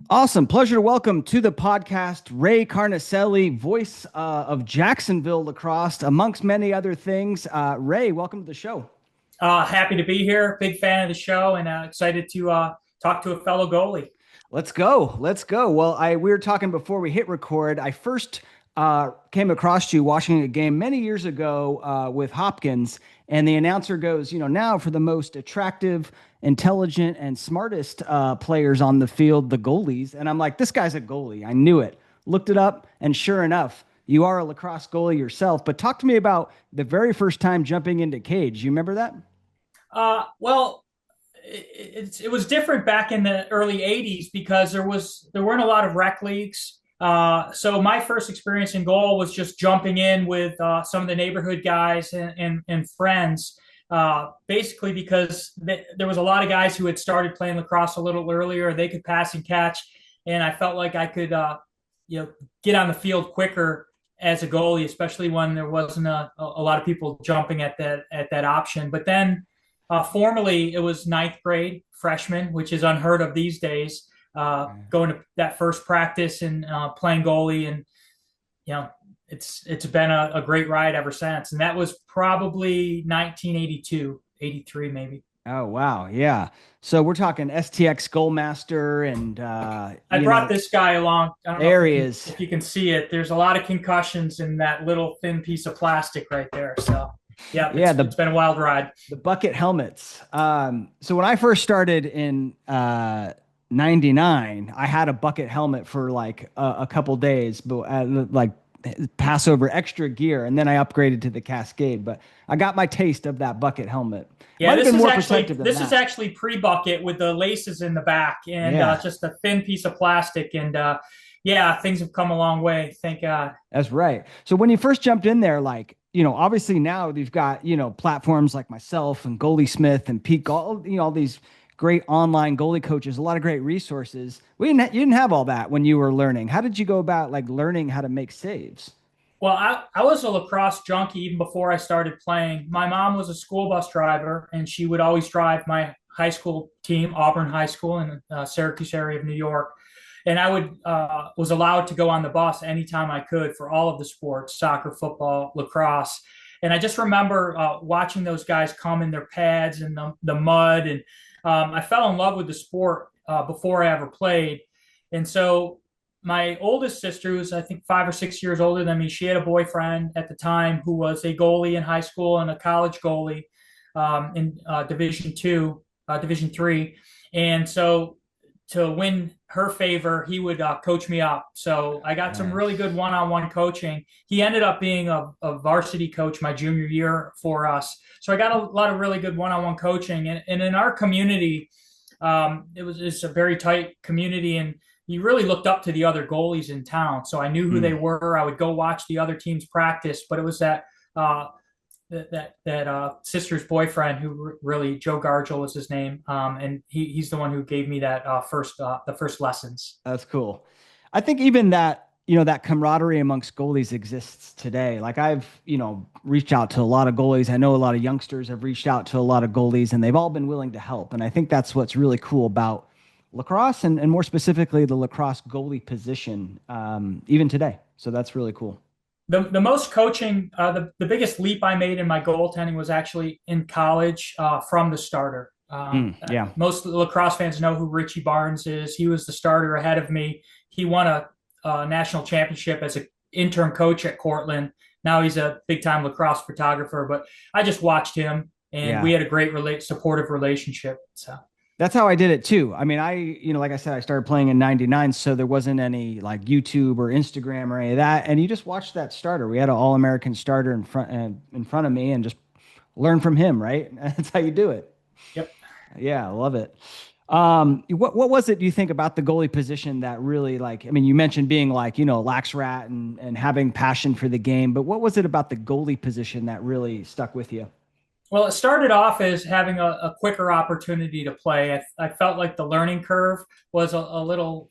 Awesome. Pleasure to welcome to the podcast Ray Carnicelli, voice of Jacksonville Lacrosse, amongst many other things. Ray, welcome to the show. Happy to be here. Big fan of the show and excited to talk to a fellow goalie. Let's go. Let's go. Well, we were talking before we hit record. I first came across you watching a game many years ago with Hopkins, and the announcer goes, now for the most attractive, intelligent, and smartest players on the field, the goalies. And I'm like, this guy's a goalie. I knew it. Looked it up, and sure enough, you are a lacrosse goalie yourself. But talk to me about the very first time jumping into cage. You remember that? Well, it was different back in the early '80s because there weren't a lot of rec leagues. So my first experience in goal was just jumping in with some of the neighborhood guys and friends. Basically because there was a lot of guys who had started playing lacrosse a little earlier. They could pass and catch, and I felt like I could get on the field quicker as a goalie, especially when there wasn't a lot of people jumping at that option. But then formally, it was ninth grade freshman, which is unheard of these days. Going to that first practice and playing goalie, and it's been a great ride ever since. And that was probably 1982, 83 maybe. Oh, wow. Yeah. So we're talking STX Goalmaster and I brought this guy along. I don't know areas. if you can see it. There's a lot of concussions in that little thin piece of plastic right there. So yeah, it's been a wild ride. The bucket helmets. So when I first started in 99, I had a bucket helmet for like a couple days, but like Passover extra gear, and then I upgraded to the Cascade. But I got my taste of that bucket helmet. Yeah, this is actually pre-bucket with the laces in the back and just a thin piece of plastic. And yeah, things have come a long way, thank God. That's right. So when you first jumped in there, like, obviously now you've got, platforms like myself and Goalie Smith and Pete, all these great online goalie coaches, a lot of great resources. You didn't have all that when you were learning. How did you go about like learning how to make saves? Well, I was a lacrosse junkie even before I started playing. My mom was a school bus driver, and she would always drive my high school team, Auburn High School in the Syracuse area of New York. And I was allowed to go on the bus anytime I could for all of the sports, soccer, football, lacrosse. And I just remember watching those guys come in their pads and the mud. And I fell in love with the sport before I ever played. And so my oldest sister, who's I think 5 or 6 years older than me, she had a boyfriend at the time who was a goalie in high school and a college goalie in Division three. And so to win her favor, he would coach me up. So I got some really good one-on-one coaching. He ended up being a varsity coach my junior year for us. So I got a lot of really good one-on-one coaching. And in our community, it's a very tight community, and you really looked up to the other goalies in town. So I knew who they were. I would go watch the other teams practice, but it was that sister's boyfriend who really, Joe Gargel was his name. And he's the one who gave me that the first lessons. That's cool. I think even that, that camaraderie amongst goalies exists today. Like I've, reached out to a lot of goalies. I know a lot of youngsters have reached out to a lot of goalies, and they've all been willing to help. And I think that's what's really cool about lacrosse and more specifically the lacrosse goalie position, even today. So that's really cool. The most coaching, the biggest leap I made in my goaltending was actually in college from the starter. Most lacrosse fans know who Richie Barnes is. He was the starter ahead of me. He won a national championship as an intern coach at Cortland. Now he's a big-time lacrosse photographer, but I just watched him, and we had a great supportive relationship. So that's how I did it too. I mean, like I said, I started playing in 99, so there wasn't any like YouTube or Instagram or any of that. And you just watched that starter. We had an All-American starter in front of me, and just learn from him, right? That's how you do it. Yep. Yeah, I love it. What was it, do you think, about the goalie position that really, like, I mean, you mentioned being like, lax rat and having passion for the game, but what was it about the goalie position that really stuck with you? Well, it started off as having a quicker opportunity to play. I felt like the learning curve was a little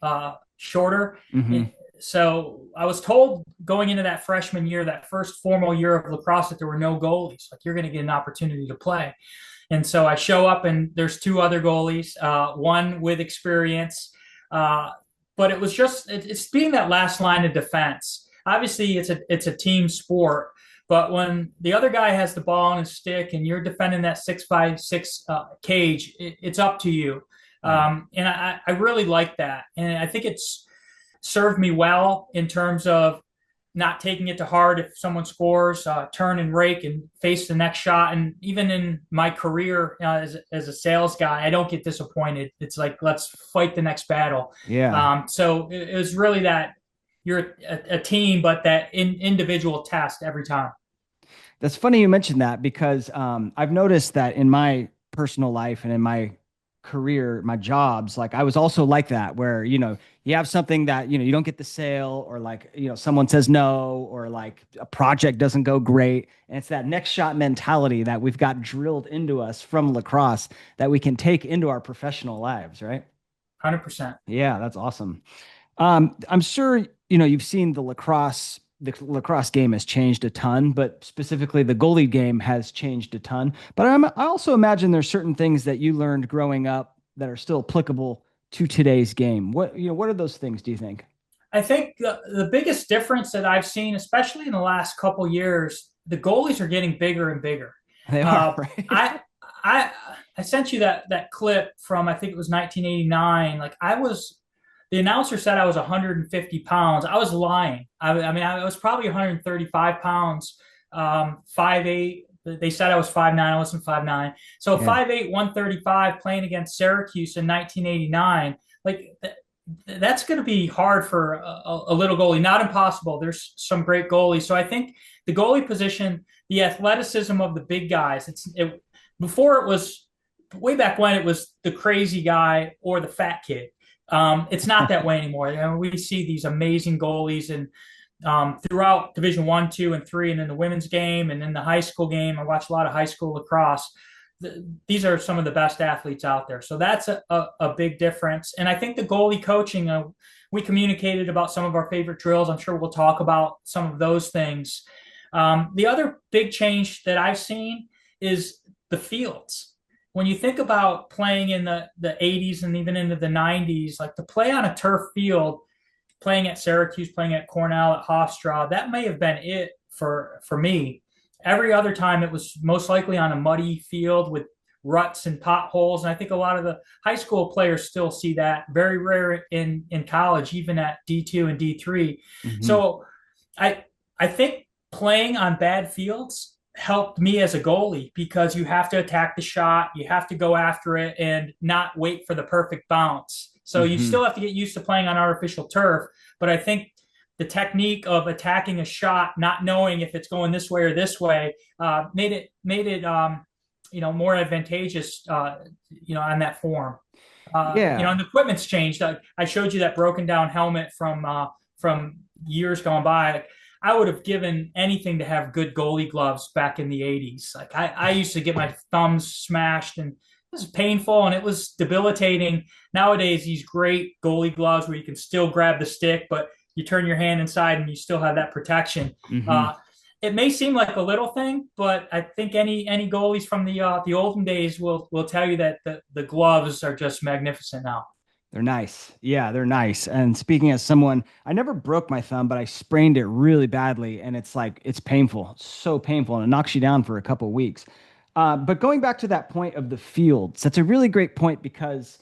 shorter. Mm-hmm. So I was told going into that freshman year, that first formal year of lacrosse, that there were no goalies. Like, you're going to get an opportunity to play. And so I show up, and there's two other goalies, one with experience, but it was just it's being that last line of defense. Obviously, it's a team sport, but when the other guy has the ball on his stick and you're defending that 6-by-6 cage, it's up to you. Yeah. And I really like that, and I think it's served me well in terms of not taking it to heart if someone scores, turn and rake and face the next shot. And even in my career as a sales guy, I don't get disappointed. It's like, let's fight the next battle. Yeah. So it was really that you're a team, but that individual test every time. That's funny you mentioned that because I've noticed that in my personal life and in my career, my jobs, like I was also like that, where, you have something that, you don't get the sale, or like, someone says no, or like a project doesn't go great. And it's that next shot mentality that we've got drilled into us from lacrosse that we can take into our professional lives, right? 100%. Yeah, that's awesome. I'm sure you've seen the lacrosse game has changed a ton, but specifically the goalie game has changed a ton. But I also imagine there's certain things that you learned growing up that are still applicable to today's game. What are those things, do you think? I think the biggest difference that I've seen, especially in the last couple years, the goalies are getting bigger and bigger. They are, Uh, right? I I I sent you that clip from, I think it was 1989. Like, the announcer said I was 150 pounds. I was lying. I mean, I was probably 135 pounds, 5'8". They said I was 5'9". I wasn't 5'9". So Yeah. 5'8", 135, playing against Syracuse in 1989. Like, that's going to be hard for a little goalie. Not impossible. There's some great goalies. So I think the goalie position, the athleticism of the big guys. Before it was, way back when, it was the crazy guy or the fat kid. It's not that way anymore. We see these amazing goalies and throughout Division One, Two, and Three, and in the women's game and in the high school game. I watch a lot of high school lacrosse. These are some of the best athletes out there. So that's a big difference. And I think the goalie coaching, we communicated about some of our favorite drills. I'm sure we'll talk about some of those things. The other big change that I've seen is the fields. When you think about playing in the 80s and even into the 90s, like, to play on a turf field, playing at Syracuse, playing at Cornell, at Hofstra, that may have been it for me. Every other time it was most likely on a muddy field with ruts and potholes. And I think a lot of the high school players still see that. Very rare in college, even at D2 and D3. Hmm. So I I think playing on bad fields helped me as a goalie, because you have to attack the shot, you have to go after it and not wait for the perfect bounce. So you Hmm. still have to get used to playing on artificial turf. But I think the technique of attacking a shot, not knowing if it's going this way or this way, made it more advantageous, on that form. Yeah. And the equipment's changed. I showed you that broken down helmet from years gone by. I would have given anything to have good goalie gloves back in the 80s. Like, I used to get my thumbs smashed, and it was painful and it was debilitating. Nowadays, these great goalie gloves where you can still grab the stick, but you turn your hand inside and you still have that protection. Hmm. Uh, it may seem like a little thing, but I think any goalies from the olden days will tell you that the gloves are just magnificent now. They're nice. Yeah, they're nice. And speaking as someone, I never broke my thumb, but I sprained it really badly, and it's like it's painful, so painful, and it knocks you down for a couple of weeks. But going back to that point of the fields, that's a really great point because,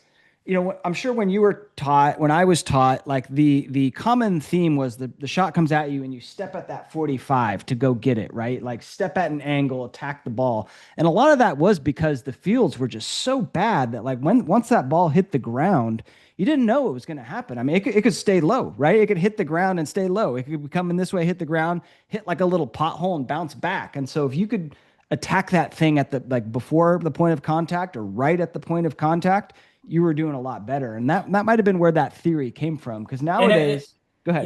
I'm sure when you were taught, when I was taught, like the common theme was the shot comes at you and you step at that 45 to go get it, right? Like step at an angle, attack the ball. And a lot of that was because the fields were just so bad that like once that ball hit the ground, you didn't know what was going to happen. I mean, it could stay low, right? It could hit the ground and stay low. It could be coming this way, hit the ground, hit like a little pothole and bounce back. And so if you could attack that thing at the like before the point of contact or right at the point of contact, you were doing a lot better. And that might have been where that theory came from. Because And nowadays, go ahead.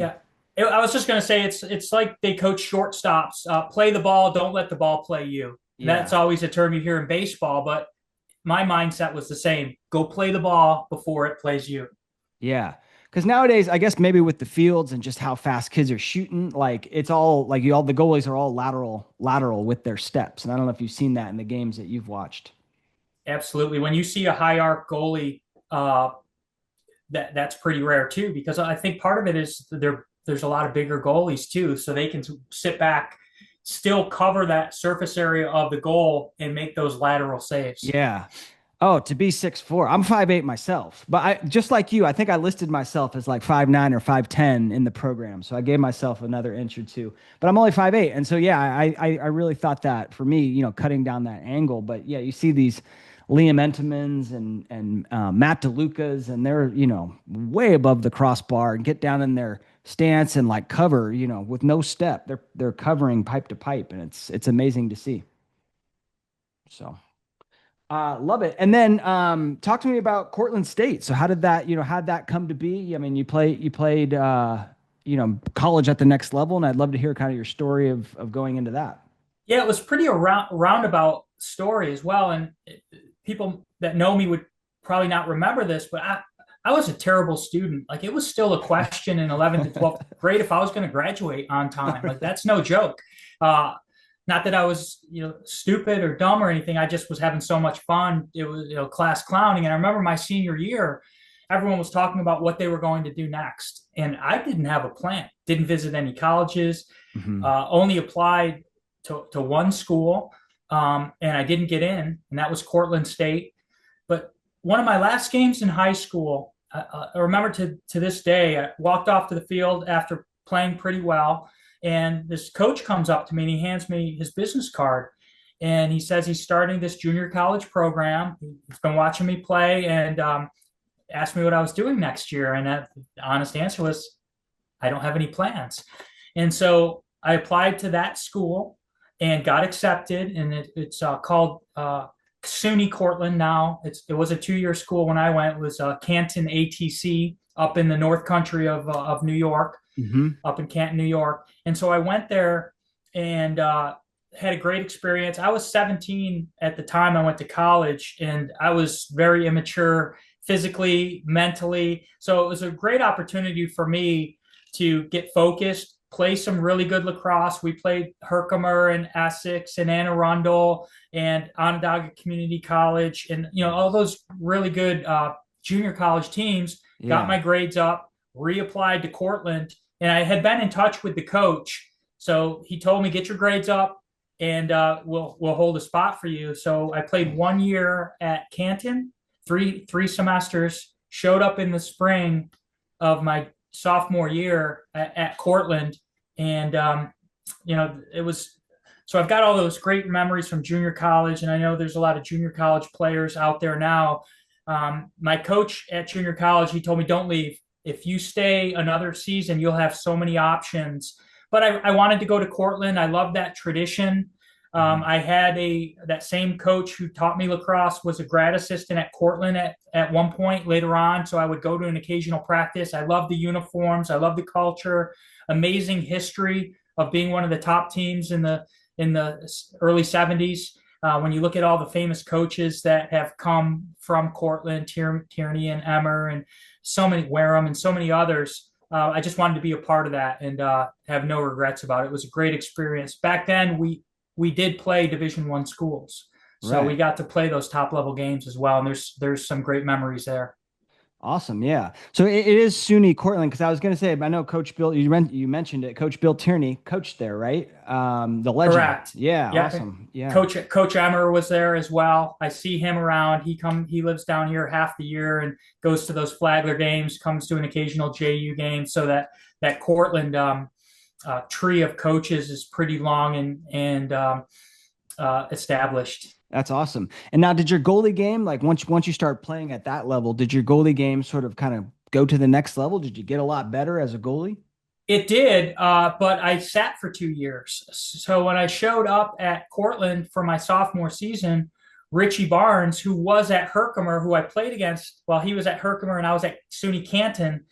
yeah, I was just going to say it's like they coach shortstops. Play the ball, don't let the ball play you. That's Yeah. always a term you hear in baseball, but my mindset was the same. Go play the ball before it plays you. Yeah. Because nowadays, I guess maybe with the fields and just how fast kids are shooting, like it's all like all the goalies are all lateral with their steps. And I don't know if you've seen that in the games that you've watched. Absolutely. When you see a high arc goalie, uh, that's pretty rare too, because I think part of it is there's a lot of bigger goalies too, so they can sit back, still cover that surface area of the goal and make those lateral saves. Yeah. Oh, to be 6'4". I'm 5'8" myself. But I just like you, I think I listed myself as like 5'9" or 5'10" in the program. So I gave myself another inch or two. But I'm only 5'8". And so yeah, I really thought that for me, cutting down that angle. But yeah, you see these Liam Entemans and Matt DeLucas, and they're, way above the crossbar and get down in their stance and like cover, with no step. They're covering pipe to pipe, and it's amazing to see. So love it. And then talk to me about Cortland State. So how'd that come to be? I mean, you played college at the next level, and I'd love to hear kind of your story of going into that. Yeah, it was pretty a roundabout story as well. And people that know me would probably not remember this, but I was a terrible student. Like, it was still a question in 11th and 12th grade if I was going to graduate on time. Like, that's no joke. Not that I was, stupid or dumb or anything. I just was having so much fun. It was, class clowning. And I remember my senior year, everyone was talking about what they were going to do next. And I didn't have a plan, didn't visit any colleges, only applied to one school. And I didn't get in, and that was Cortland State. But one of my last games in high school, I remember to this day, I walked off to the field after playing pretty well. And this coach comes up to me and he hands me his business card. And he says he's starting this junior college program. He's been watching me play and asked me what I was doing next year. And the honest answer was, I don't have any plans. And so I applied to that school and got accepted. And it's called SUNY Cortland now. It was a 2-year school when I went. It was Canton ATC up in the North Country of New York. Up in Canton, New York. And so I went there and had a great experience. I was 17 at the time I went to college, and I was very immature physically, mentally. So it was a great opportunity for me to get focused, play some really good lacrosse. We played Herkimer and Essex and Anne Arundel and Onondaga Community College, and all those really good junior college teams. Got my grades up, reapplied to Cortland. And I had been in touch with the coach. So he told me, get your grades up and we'll hold a spot for you. So I played 1 year at Canton, three semesters, showed up in the spring of my sophomore year at Cortland. And, it was, so I've got all those great memories from junior college. And I know there's a lot of junior college players out there now. My coach at junior college, he told me, don't leave. If you stay another season, you'll have so many options. But I wanted to go to Cortland. I love that tradition. I had that same coach who taught me lacrosse was a grad assistant at Cortland at one point later on. So I would go to an occasional practice. I love the uniforms. I love the culture. Amazing history of being one of the top teams in the early 70s. When you look at all the famous coaches that have come from Cortland, Tierney and Emmer and so many, Wareham and so many others, I just wanted to be a part of that and have no regrets about it. It was a great experience. Back then, we did play Division I schools, so we got to play those top level games as well. And there's some great memories there. Awesome. Yeah. So it is SUNY Cortland, because I was going to say, I know Coach Bill, you mentioned it. Coach Bill Tierney coached there, right? The legend. Correct. Yeah. Awesome. Yeah. Coach Emmer was there as well. I see him around. He lives down here half the year and goes to those Flagler games, comes to an occasional JU game. So that Cortland tree of coaches is pretty long and established. That's awesome. And now, did your goalie game, like once you start playing at that level, did your goalie game sort of kind of go to the next level? Did you get a lot better as a goalie? It did, but I sat for 2 years. So when I showed up at Cortland for my sophomore season, Richie Barnes, who was at Herkimer, who I played against while he was at Herkimer and I was at SUNY Canton,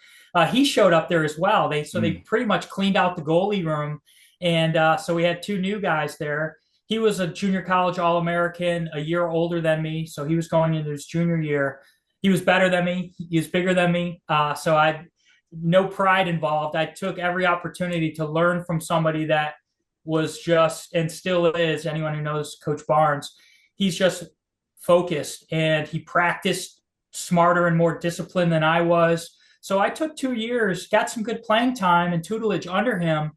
he showed up there as well. They pretty much cleaned out the goalie room, and so we had 2 new guys there. He was a junior college All-American, a year older than me, so he was going into his junior year. He was better than me. He was bigger than me, so I no pride involved. I took every opportunity to learn from somebody that was just, and still is, anyone who knows Coach Barnes, he's just focused, and he practiced smarter and more disciplined than I was. So I took 2 years, got some good playing time and tutelage under him,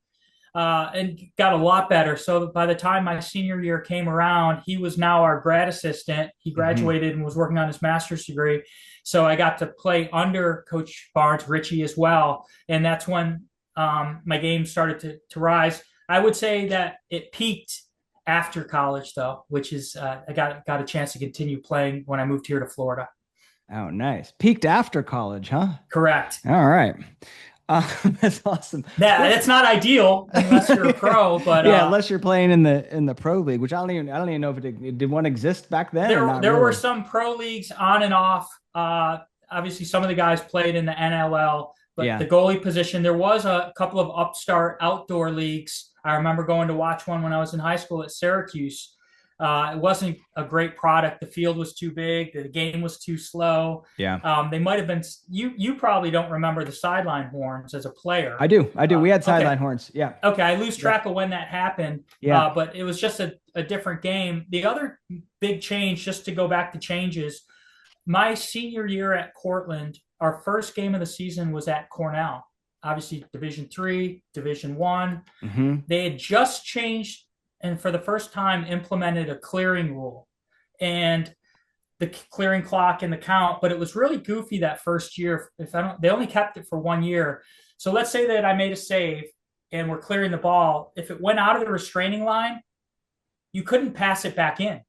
and got a lot better. So by the time my senior year came around, he was now our grad assistant. He Hmm. graduated and was working on his master's degree. So I got to play under Coach Barnes, Richie as well. And that's when my game started to rise. I would say that it peaked after college, though, which is I got a chance to continue playing when I moved here to Florida. Oh, nice. Peaked after college, huh? Correct. All right. That's awesome. That's not ideal unless you're a pro, but Yeah, unless you're playing in the pro league, which I don't even know if it did one exist back then or not there were really. some pro leagues on and off. Obviously, some of the guys played in the NLL, but Yeah. the goalie position, there was a couple of upstart outdoor leagues. I remember going to watch one when I was in high school at Syracuse. It wasn't a great product. The field was too big. The game was too slow. Yeah. They might have been. You probably don't remember the sideline horns as a player. I do. I do. We had Okay, sideline horns. Yeah. okay, I lose Yeah. track of when that happened, Yeah. but it was just a different game. The other big change, just to go back to changes, my senior year at Cortland, our first game of the season was at Cornell. Obviously, Division III, Division I. Hmm. They had just changed and for the first time implemented a clearing rule and the clearing clock and the count, but it was really goofy that first year. If I don't, they only kept it for 1 year. So let's say that I made a save and we're clearing the ball. If it went out of the restraining line, you couldn't pass it back in.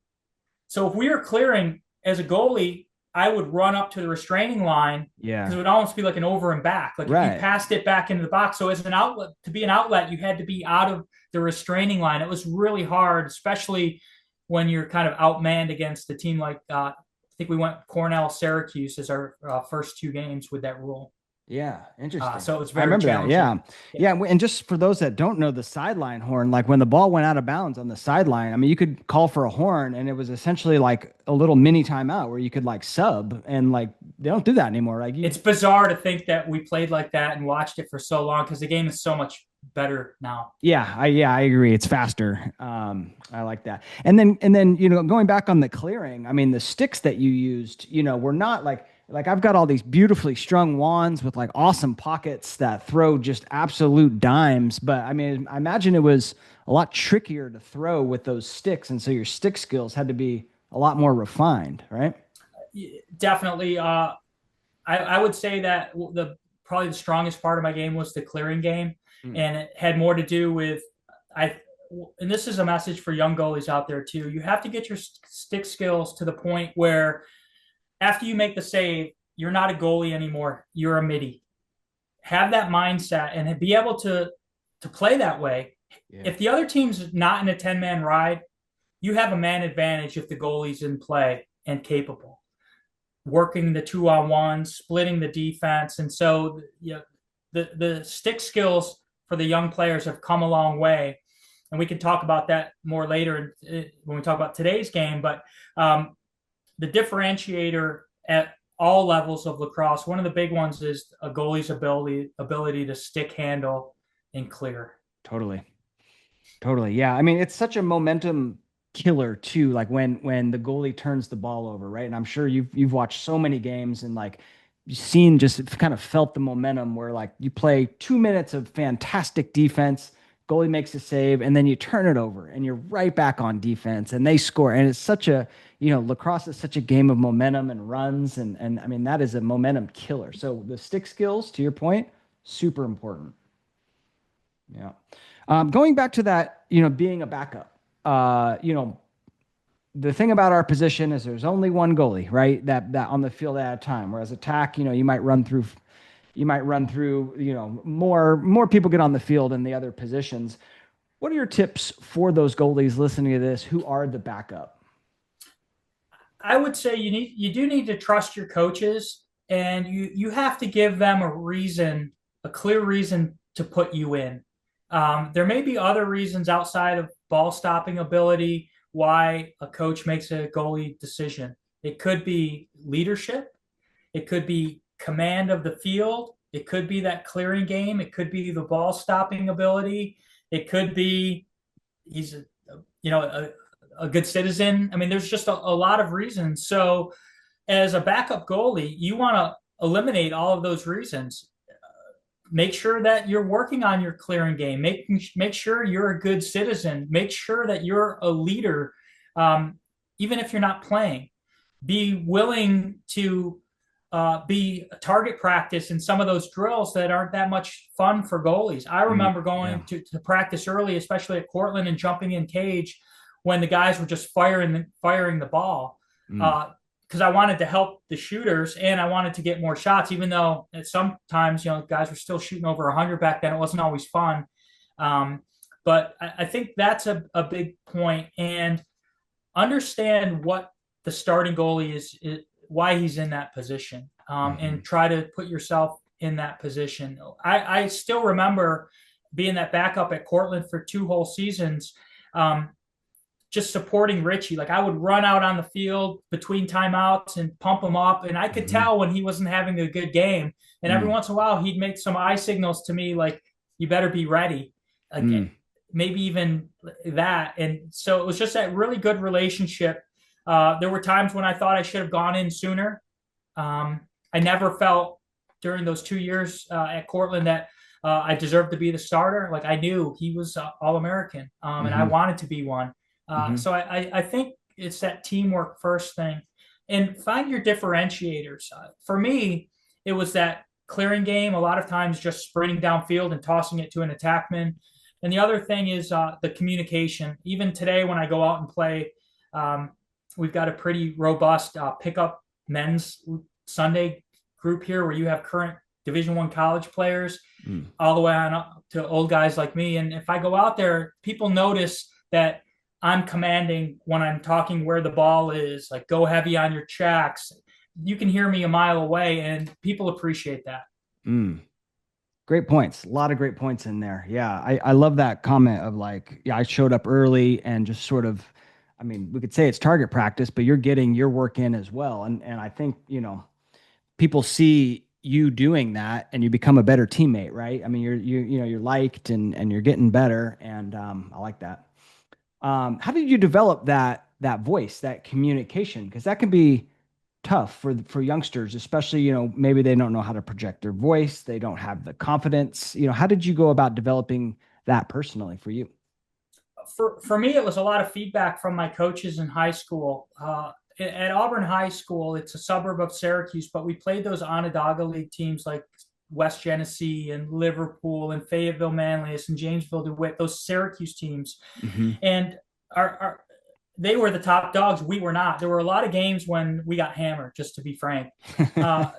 So if we were clearing as a goalie, I would run up to the restraining line because Yeah. it would almost be like an over and back. Like if you Right. passed it back into the box. So as an outlet, to be an outlet, you had to be out of the restraining line. It was really hard, especially when you're kind of outmanned against a team like I think we went Cornell, Syracuse as our first two games with that rule. Yeah, interesting. So it was I very remember that. challenging. Yeah. Yeah. Yeah. And just for those that don't know the sideline horn, like when the ball went out of bounds on the sideline, I mean, you could call for a horn and it was essentially like a little mini timeout where you could like sub and like they don't do that anymore. Like you, It's bizarre to think that we played like that and watched it for so long because the game is so much better now. yeah, I agree. It's faster. I like that. And then, going back on the clearing, I mean, the sticks that you used, were not like I've got all these beautifully strung wands with like awesome pockets that throw just absolute dimes. But I mean, I imagine it was a lot trickier to throw with those sticks. And so your stick skills had to be a lot more refined, right? Definitely. I would say that the probably the strongest part of my game was the clearing game, Mm. and it had more to do with I. And this is a message for young goalies out there too. You have to get your stick skills to the point where after you make the save, you're not a goalie anymore. You're a midi. Have that mindset and be able to play that way. Yeah. If the other team's not in a 10-man ride, you have a man advantage if the goalie's in play and capable, working the 2-on-1, splitting the defense. And so the stick skills for the young players have come a long way. And we can talk about that more later when we talk about today's game. But the differentiator at all levels of lacrosse, one of the big ones is a goalie's ability to stick handle and clear. Totally. Totally. Yeah. I mean, it's such a momentum killer too, like when the goalie turns the ball over, right? And I'm sure you've watched so many games and like you've seen just kind of felt the momentum where like you play 2 minutes of fantastic defense, goalie makes a save, and then you turn it over and you're right back on defense and they score. And it's such a, lacrosse is such a game of momentum and runs and I mean that is a momentum killer. So the stick skills, to your point, super important. Yeah. Going back to that, being a backup, the thing about our position is there's only one goalie, right? That on the field at a time. Whereas attack, you might run through, more people get on the field in the other positions. What are your tips for those goalies listening to this who are the backup? I would say you do need to trust your coaches, and you have to give them a clear reason to put you in. There may be other reasons outside of ball stopping ability why a coach makes a goalie decision. It could be leadership. It could be command of the field. It could be that clearing game. It could be the ball stopping ability. It could be he's a good citizen. I mean, there's just a lot of reasons. So as a backup goalie, you want to eliminate all of those reasons. Make sure that you're working on your clearing game. Make sure you're a good citizen. Make sure that you're a leader, even if you're not playing. Be willing to be target practice in some of those drills that aren't that much fun for goalies. I remember Yeah. going to practice early, especially at Cortland, and jumping in cage when the guys were just firing the ball. Mm. Because I wanted to help the shooters and I wanted to get more shots, even though sometimes, guys were still shooting over 100 back then. It wasn't always fun. But I think that's a big point. And understand what the starting goalie is why he's in that position, and try to put yourself in that position. I still remember being that backup at Cortland for 2 whole seasons, just supporting Richie. Like I would run out on the field between timeouts and pump him up. And I could tell when he wasn't having a good game. And every once in a while he'd make some eye signals to me, like, you better be ready. Like maybe even that. And so it was just that really good relationship. There were times when I thought I should have gone in sooner. I never felt during those 2 years at Cortland that I deserved to be the starter. Like I knew he was All-American, and I wanted to be one. So I think it's that teamwork first thing, and find your differentiators. For me, it was that clearing game. A lot of times just sprinting downfield and tossing it to an attackman. And the other thing is the communication. Even today when I go out and play, we've got a pretty robust pickup men's Sunday group here where you have current Division I college players all the way on up to old guys like me. And if I go out there, people notice that I'm commanding when I'm talking where the ball is, like go heavy on your checks. You can hear me a mile away and people appreciate that. Great points. A lot of great points in there. Yeah. I love that comment of like, yeah, I showed up early and just sort of, I mean, we could say it's target practice, but you're getting your work in as well. And I think, people see you doing that and you become a better teammate, right? I mean, you're liked and you're getting better. And I like that. How did you develop that voice, that communication? Because that can be tough for youngsters, especially, maybe they don't know how to project their voice, they don't have the confidence. How did you go about developing that personally for you? For me, it was a lot of feedback from my coaches in high school. At Auburn High School, it's a suburb of Syracuse, but we played those Onondaga League teams like West Genesee and Liverpool and Fayetteville Manlius and Jamesville DeWitt, those Syracuse teams. And they were the top dogs. We were not. There were a lot of games when we got hammered, just to be frank.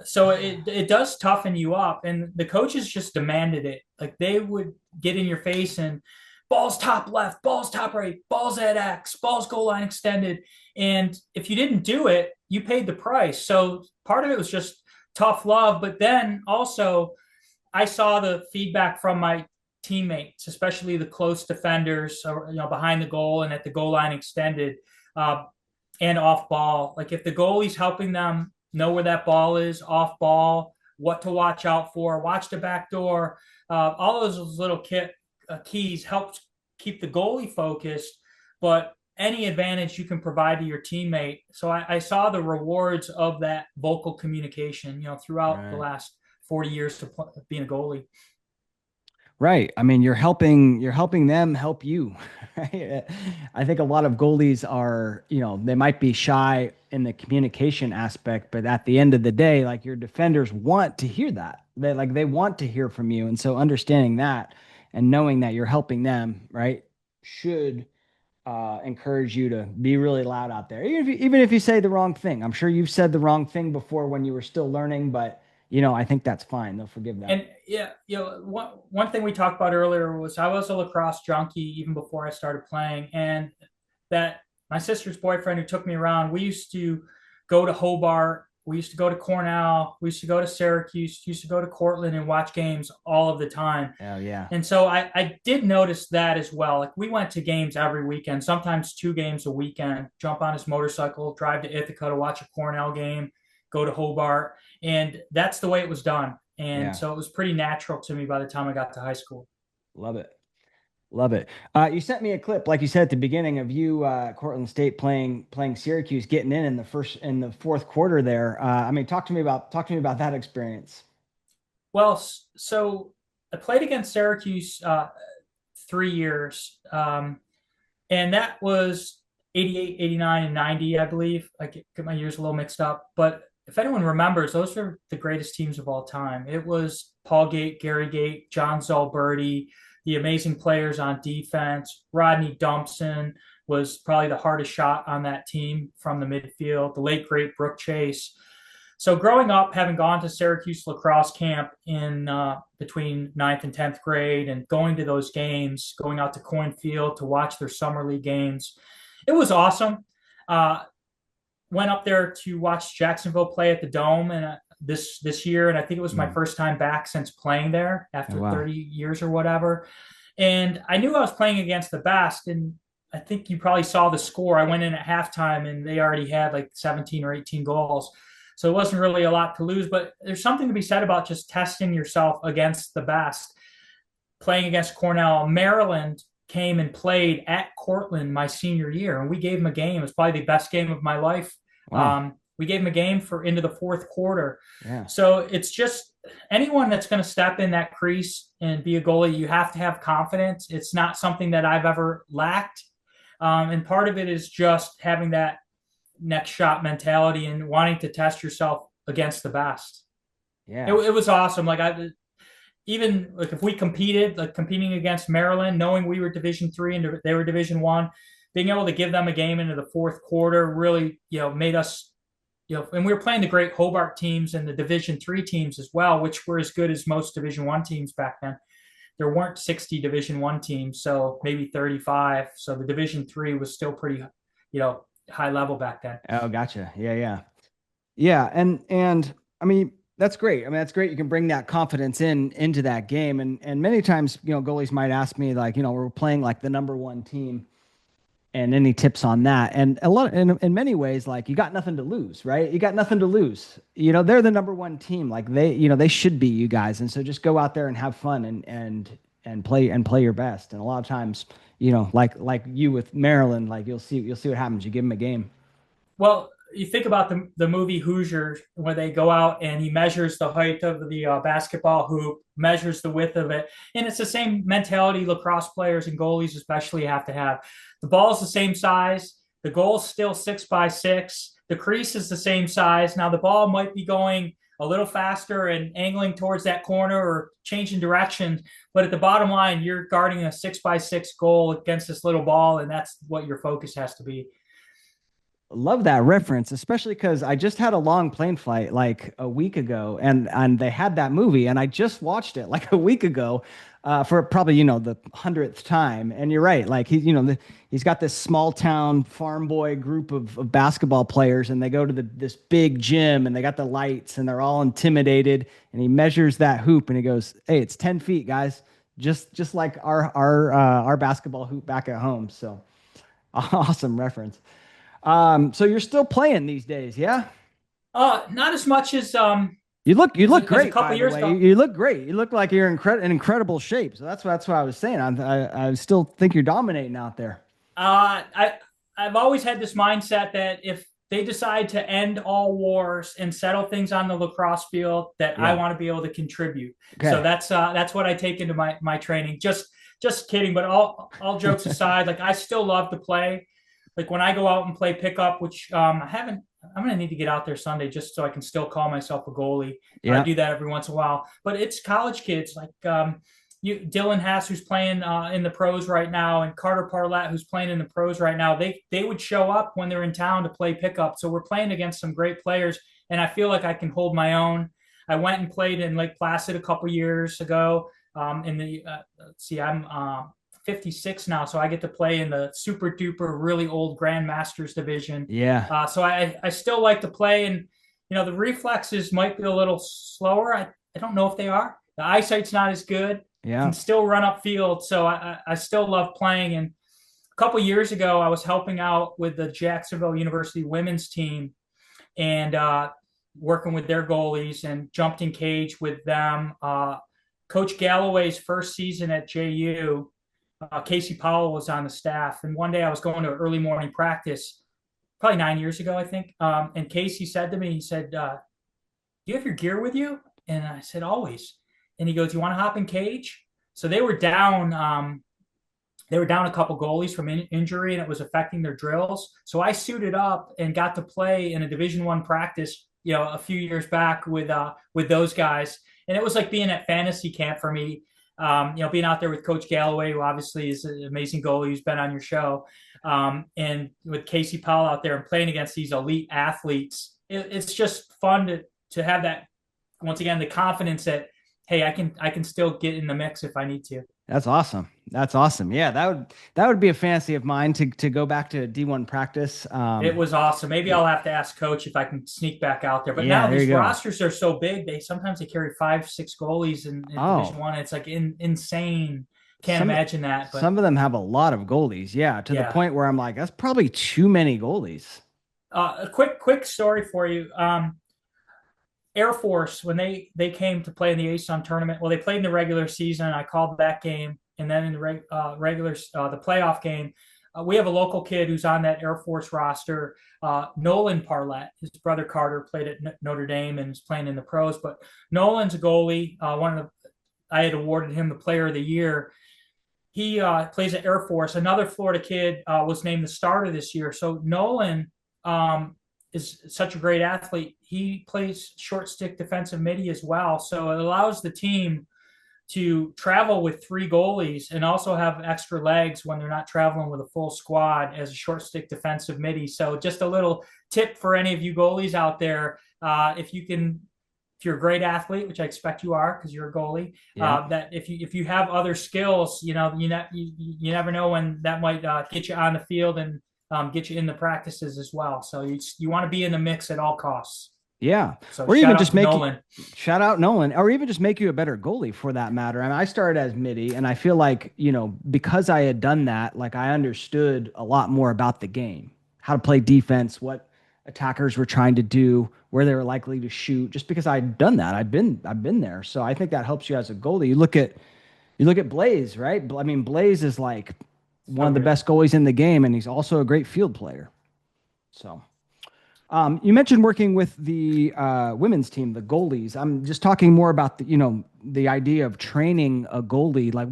So it does toughen you up. And the coaches just demanded it. Like they would get in your face and balls top left, balls top right, balls at X, balls goal line extended. And if you didn't do it, you paid the price. So part of it was just tough love. But then also I saw the feedback from my teammates, especially the close defenders, behind the goal and at the goal line extended, and off ball. Like if the goalie's helping them know where that ball is, off ball, what to watch out for, watch the back door, all those little keys help keep the goalie focused, but any advantage you can provide to your teammate. So I saw the rewards of that vocal communication, throughout the last 40 years of being a goalie. Right. I mean, you're helping them help you. Right? I think a lot of goalies are, they might be shy in the communication aspect, but at the end of the day, like your defenders want to hear that. They want to hear from you. And so understanding that and knowing that you're helping them, right, should encourage you to be really loud out there. Even if you say the wrong thing. I'm sure you've said the wrong thing before when you were still learning, but I think that's fine. They'll forgive that. And yeah, one thing we talked about earlier was I was a lacrosse junkie even before I started playing, and that my sister's boyfriend who took me around, we used to go to Hobart, we used to go to Cornell, we used to go to Syracuse, used to go to Cortland and watch games all of the time. Oh yeah. And so I did notice that as well. Like we went to games every weekend, sometimes 2 games a weekend, jump on his motorcycle, drive to Ithaca to watch a Cornell game, go to Hobart. And that's the way it was done. And so it was pretty natural to me by the time I got to high school. Love it. Love it. You sent me a clip, like you said at the beginning, of you Cortland State playing Syracuse, getting in the fourth quarter there. I mean, talk to me about that experience. Well, so I played against Syracuse 3 years, and that was 88, 89, and 90, I believe. I get my years a little mixed up. But if anyone remembers, those are the greatest teams of all time. It was Paul Gate, Gary Gate, John Zolberti, the amazing players on defense. Rodney Dumpson was probably the hardest shot on that team from the midfield. The late, great Brooke Chase. So growing up, having gone to Syracuse lacrosse camp in between ninth and 10th grade and going to those games, going out to Coin Field to watch their summer league games, it was awesome. Uh, Went up there to watch Jacksonville play at the Dome and this year, and I think it was my Mm. first time back since playing there Oh, after wow. 30 years or whatever. And I knew I was playing against the best, and I think you probably saw the score. I went in at halftime, and they already had like 17 or 18 goals. So it wasn't really a lot to lose, but there's something to be said about just testing yourself against the best. Playing against Cornell, Maryland came and played at Cortland my senior year, and we gave them a game. It was probably the best game of my life. Wow. We gave them a game for into the fourth quarter. Yeah. So it's just anyone that's going to step in that crease and be a goalie, you have to have confidence. It's not something that I've ever lacked. And part of it is just having that next shot mentality and wanting to test yourself against the best. Yeah. It was awesome. Like I even like if we competed, like competing against Maryland, knowing we were Division 3 and they were Division 1, being able to give them a game into the fourth quarter really, made us, and we were playing the great Hobart teams and the Division 3 teams as well, which were as good as most Division 1 teams back then. There weren't 60 Division 1 teams, so maybe 35. So the Division 3 was still pretty, high level back then. Oh, gotcha. Yeah, yeah. Yeah, and I mean that's great. I mean that's great. You can bring that confidence into that game, and many times goalies might ask me like we're playing like the number one team, and any tips on that. And a lot in many ways like you got nothing to lose, right? You got nothing to lose. They're the number one team. Like they should be you guys, and so just go out there and have fun and play your best. And a lot of times like you with Maryland, like you'll see what happens. You give them a game. Well, you think about the movie Hoosier, where they go out and he measures the height of the basketball hoop, measures the width of it. And it's the same mentality lacrosse players and goalies especially have to have. The ball is the same size. The goal is still 6 by 6. The crease is the same size. Now the ball might be going a little faster and angling towards that corner or changing direction. But at the bottom line, you're guarding a 6 by 6 goal against this little ball. And that's what your focus has to be. Love that reference, especially because I just had a long plane flight like a week ago, and they had that movie, and I just watched it like a week ago, for probably the 100th time. And you're right, like he's got this small town farm boy group of basketball players, and they go to this big gym, and they got the lights, and they're all intimidated, and he measures that hoop, and he goes, "Hey, it's 10 feet, guys." Just like our basketball hoop back at home. So awesome reference. So you're still playing these days, yeah? Not as much You look as a great, couple by the years way. You, ago. you look great. You look like you're in incredible shape. So that's what I was saying. I still think you're dominating out there. I've always had this mindset that if they decide to end all wars and settle things on the lacrosse field, that I Yeah. want to be able to contribute. So Okay. that's what I take into my training. Just kidding, but all jokes aside, like I still love to play. Like when I go out and play pickup, which I haven't. I'm gonna need to get out there Sunday just so I can still call myself a goalie. I Yeah. do that every once in a while, but it's college kids like Dylan Hass, who's playing in the pros right now, and Carter Parlett, who's playing in the pros right now. They would show up when they're in town to play pickup. So we're playing against some great players, and I feel like I can hold my own. I went and played in Lake Placid a couple years ago. In the let's see, I'm 56 now, so I get to play in the super duper really old Grandmasters division. Yeah. So I still like to play, and the reflexes might be a little slower. I don't know if they are. The eyesight's not as good. Can Yeah. still run upfield, so I still love playing. And a couple years ago, I was helping out with the Jacksonville University women's team and working with their goalies and jumped in cage with them. Coach Galloway's first season at JU, Casey Powell was on the staff. And one day I was going to an early morning practice, probably 9 years ago, I think. And Casey said to me, he said, do you have your gear with you? And I said, always. And he goes, you want to hop in cage? So they were down. They were down a couple goalies from injury, and it was affecting their drills. So I suited up and got to play in a Division I practice, a few years back with those guys, and it was like being at fantasy camp for me. Being out there with Coach Galloway, who obviously is an amazing goalie who's been on your show, and with Casey Powell out there and playing against these elite athletes, it's just fun to have that. Once again, the confidence that, hey, I can still get in the mix if I need to. That's awesome. That's awesome. Yeah, that would be a fantasy of mine to go back to D1 practice. It was awesome. Maybe I'll have to ask Coach if I can sneak back out there. But Yeah, now there these you go. rosters are so big; they sometimes carry 5, 6 goalies in Division I. It's like insane. Can't Some imagine that. But some of them have a lot of goalies. Yeah, to the yeah, point where I'm like, that's probably too many goalies. a quick story for you. Air Force, when they came to play in the ASUN tournament, well, they played in the regular season. I called that game, and then in the the playoff game, we have a local kid who's on that Air Force roster, Nolan Parlett. His brother Carter played at Notre Dame and is playing in the pros. But Nolan's a goalie. I had awarded him the Player of the Year. He plays at Air Force. Another Florida kid was named the starter this year. So Nolan is such a great athlete. He plays short stick defensive midi as well. So it allows the team to travel with 3 goalies and also have extra legs when they're not traveling with a full squad as a short stick defensive midi. So just a little tip for any of you goalies out there. If you're a great athlete, which I expect you are because you're a goalie, Yeah. that if you have other skills, you never know when that might get you on the field and get you in the practices as well. So you want to be in the mix at all costs. Yeah. So Or shout even out just to make Nolan. shout out Nolan, or even just make you a better goalie for that matter. I mean, I started as midi, and I feel like, because I had done that, like I understood a lot more about the game, how to play defense, what attackers were trying to do, where they were likely to shoot, just because I'd done that. I've been there. So I think that helps you as a goalie. You look at Blaze, right? I mean, Blaze is like one So of the good. best goalies in the game, and he's also a great field player. So, you mentioned working with the women's team, the goalies. I'm just talking more about the idea of training a goalie. Like,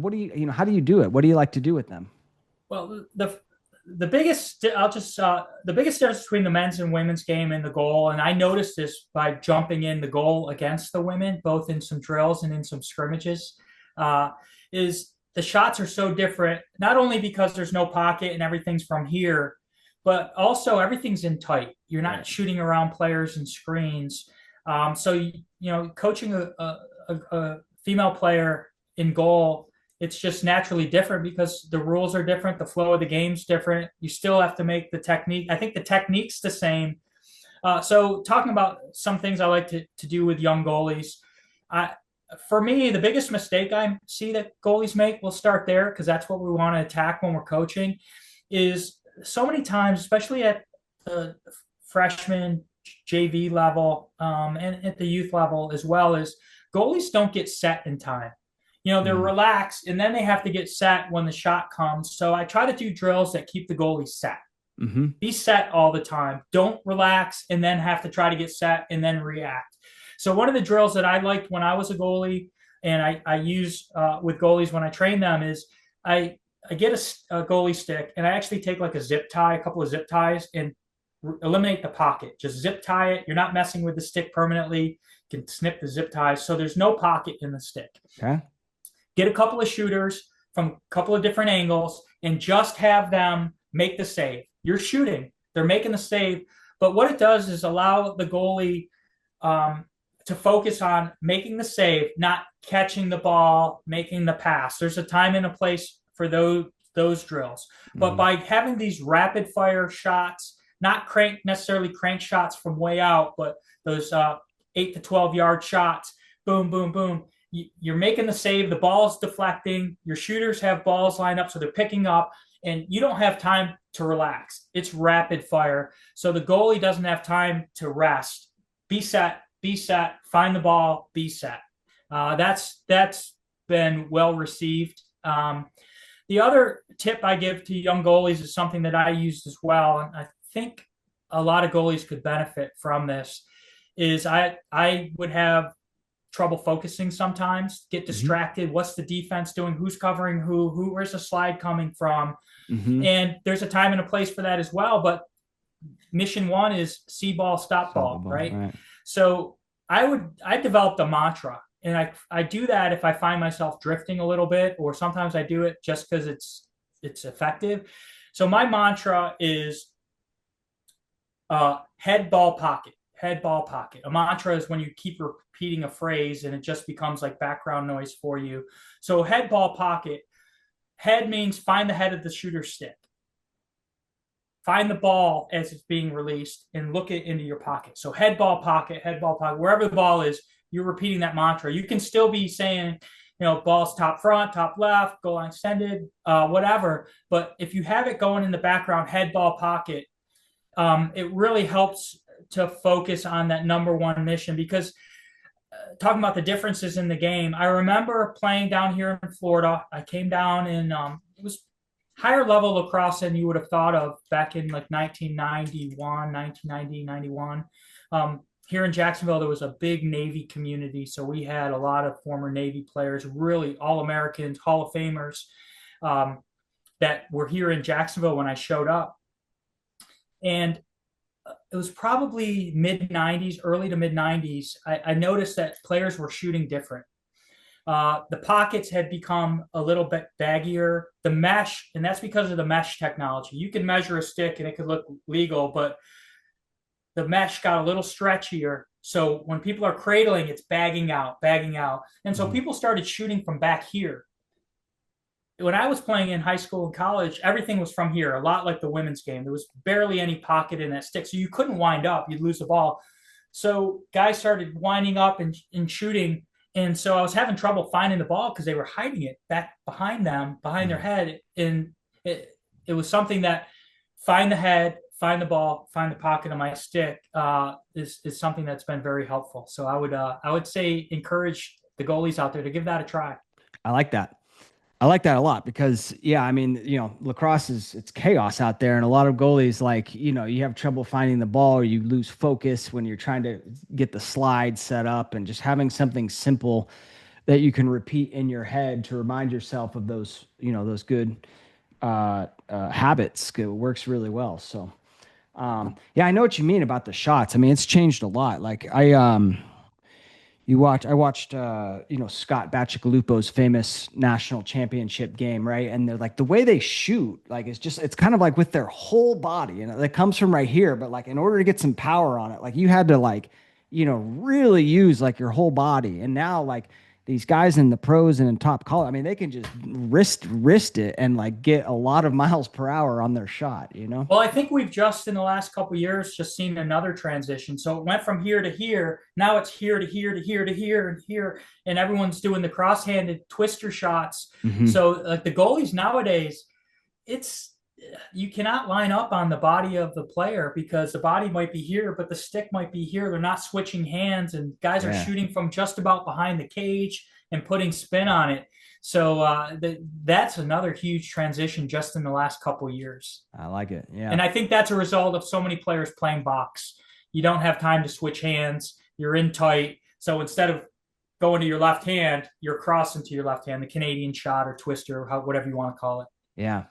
how do you do it? What do you like to do with them? Well, the biggest the biggest difference between the men's and women's game and the goal, and I noticed this by jumping in the goal against the women, both in some drills and in some scrimmages, uh, is the shots are so different. Not only because there's no pocket and everything's from here, but also everything's in tight. You're not Right. shooting around players and screens. Coaching a female player in goal, it's just naturally different because the rules are different, the flow of the game's different. You still have to make the technique. I think the technique's the same. So talking about some things I like to do with young goalies, for me, the biggest mistake I see that goalies make, we'll start there because that's what we want to attack when we're coaching, is so many times, especially at the freshman JV level and at the youth level as well, is goalies don't get set in time. They're Mm. relaxed and then they have to get set when the shot comes. So I try to do drills that keep the goalie set. Mm-hmm. Be set all the time. Don't relax and then have to try to get set and then react. So one of the drills that I liked when I was a goalie and I use with goalies when I train them is I get a goalie stick and I actually take like a couple of zip ties and eliminate the pocket. Just zip tie it. You're not messing with the stick permanently. You can snip the zip ties. So there's no pocket in the stick. Okay. Get a couple of shooters from a couple of different angles and just have them make the save. You're shooting. They're making the save. But what it does is allow the goalie to focus on making the save, not catching the ball, making the pass. There's a time and a place for those drills. But Mm. by having these rapid fire shots, not necessarily crank shots from way out, but those 8 to 12 yard shots, boom, boom, boom. You're making the save. The ball's deflecting. Your shooters have balls lined up, so they're picking up, and you don't have time to relax. It's rapid fire. So the goalie doesn't have time to rest. Be set, find the ball, be set. That's been well received. The other tip I give to young goalies is something that I used as well, and I think a lot of goalies could benefit from this. Is I would have trouble focusing sometimes, get Hmm. distracted. What's the defense doing? Who's covering who? Where's the slide coming from? Hmm. And there's a time and a place for that as well. But mission one is see ball, stop Stop the ball, ball, right? right? So I developed a mantra, and I do that if I find myself drifting a little bit, or sometimes I do it just because it's effective. So my mantra is head ball pocket, head ball pocket. A mantra is when you keep repeating a phrase and it just becomes like background noise for you. So head ball pocket. Head means find the head of the shooter's stick. Find the ball as it's being released and look it into your pocket. So head ball pocket, wherever the ball is, you're repeating that mantra. You can still be saying, balls top front, top left, goal line extended, whatever. But if you have it going in the background, head ball pocket, it really helps to focus on that number one mission because talking about the differences in the game, I remember playing down here in Florida. I came down in it was higher level lacrosse than you would have thought of back in like 1991, 1990, 91. Here in Jacksonville, there was a big Navy community. So we had a lot of former Navy players, really all Americans, Hall of Famers um, that were here in Jacksonville when I showed up. And it was probably mid 90s, early to mid 90s. I noticed that players were shooting different. The pockets had become a little bit baggier. The mesh, and that's because of the mesh technology. You can measure a stick and it could look legal, but the mesh got a little stretchier. So when people are cradling, it's bagging out, bagging out. And so Mm-hmm. people started shooting from back here. When I was playing in high school and college, everything was from here, a lot like the women's game. There was barely any pocket in that stick. So you couldn't wind up, you'd lose the ball. So guys started winding up and shooting. And so I was having trouble finding the ball because they were hiding it back behind them, behind their Mm-hmm. head. And it was something that find the head, find the ball, find the pocket of my stick is something that's been very helpful. So I would say encourage the goalies out there to give that a try. I like that. I like that a lot because, yeah, I mean, lacrosse it's chaos out there, and a lot of goalies, like, you have trouble finding the ball, or you lose focus when you're trying to get the slide set up, and just having something simple that you can repeat in your head to remind yourself of those good habits. It works really well. So, yeah, I know what you mean about the shots. I mean, it's changed a lot. Like I watched Scott Bacigalupo's famous national championship game, right? And they're like, the way they shoot, like, it's kind of like with their whole body, and it comes from right here, but like in order to get some power on it, like you had to, like, really use like your whole body. And now, like, these guys in the pros and in top college, I mean, they can just wrist it and like get a lot of miles per hour on their shot. Well, I think we've just in the last couple of years just seen another transition. So it went from here to here. Now it's here to here to here to here and here, and everyone's doing the cross-handed twister shots. Hmm. So like the goalies nowadays, it's you cannot line up on the body of the player because the body might be here, but the stick might be here. They're not switching hands, and guys are Yeah, shooting from just about behind the cage and putting spin on it. So that's another huge transition just in the last couple of years. I like it. Yeah. And I think that's a result of so many players playing box. You don't have time to switch hands. You're in tight. So instead of going to your left hand, you're crossing to your left hand, the Canadian shot or twister, or whatever you want to call it. Yeah.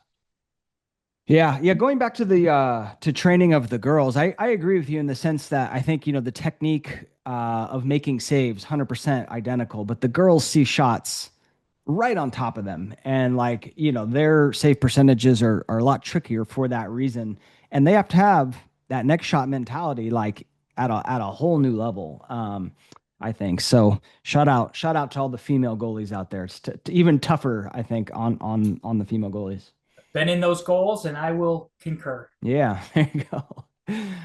Yeah, yeah. Going back to the to training of the girls, I agree with you in the sense that I think the technique of making saves 100% identical, but the girls see shots right on top of them, and like their save percentages are a lot trickier for that reason, and they have to have that next shot mentality like at a whole new level. I think so. Shout out to all the female goalies out there. It's even tougher, I think, on the female goalies. Been in those goals, and I will concur. Yeah, there you go.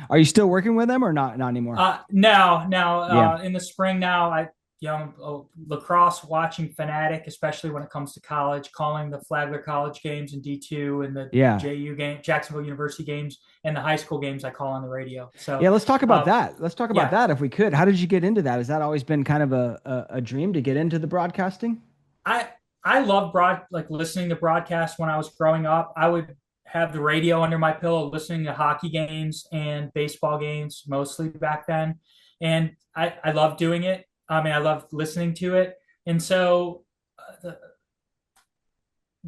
Are you still working with them or not anymore? Now, Yeah, in the spring now, I'm a lacrosse watching fanatic, especially when it comes to college, calling the Flagler College games in D2 and the yeah, JU game, Jacksonville University games, and the high school games I call on the radio. So, yeah. Let's talk about uh, that. Let's talk about yeah, that if we could. How did you get into that? Has that always been kind of a dream to get into the broadcasting? I I love like listening to broadcasts when I was growing up. I would have the radio under my pillow, listening to hockey games and baseball games mostly back then. And I love doing it. I mean, I love listening to it. And so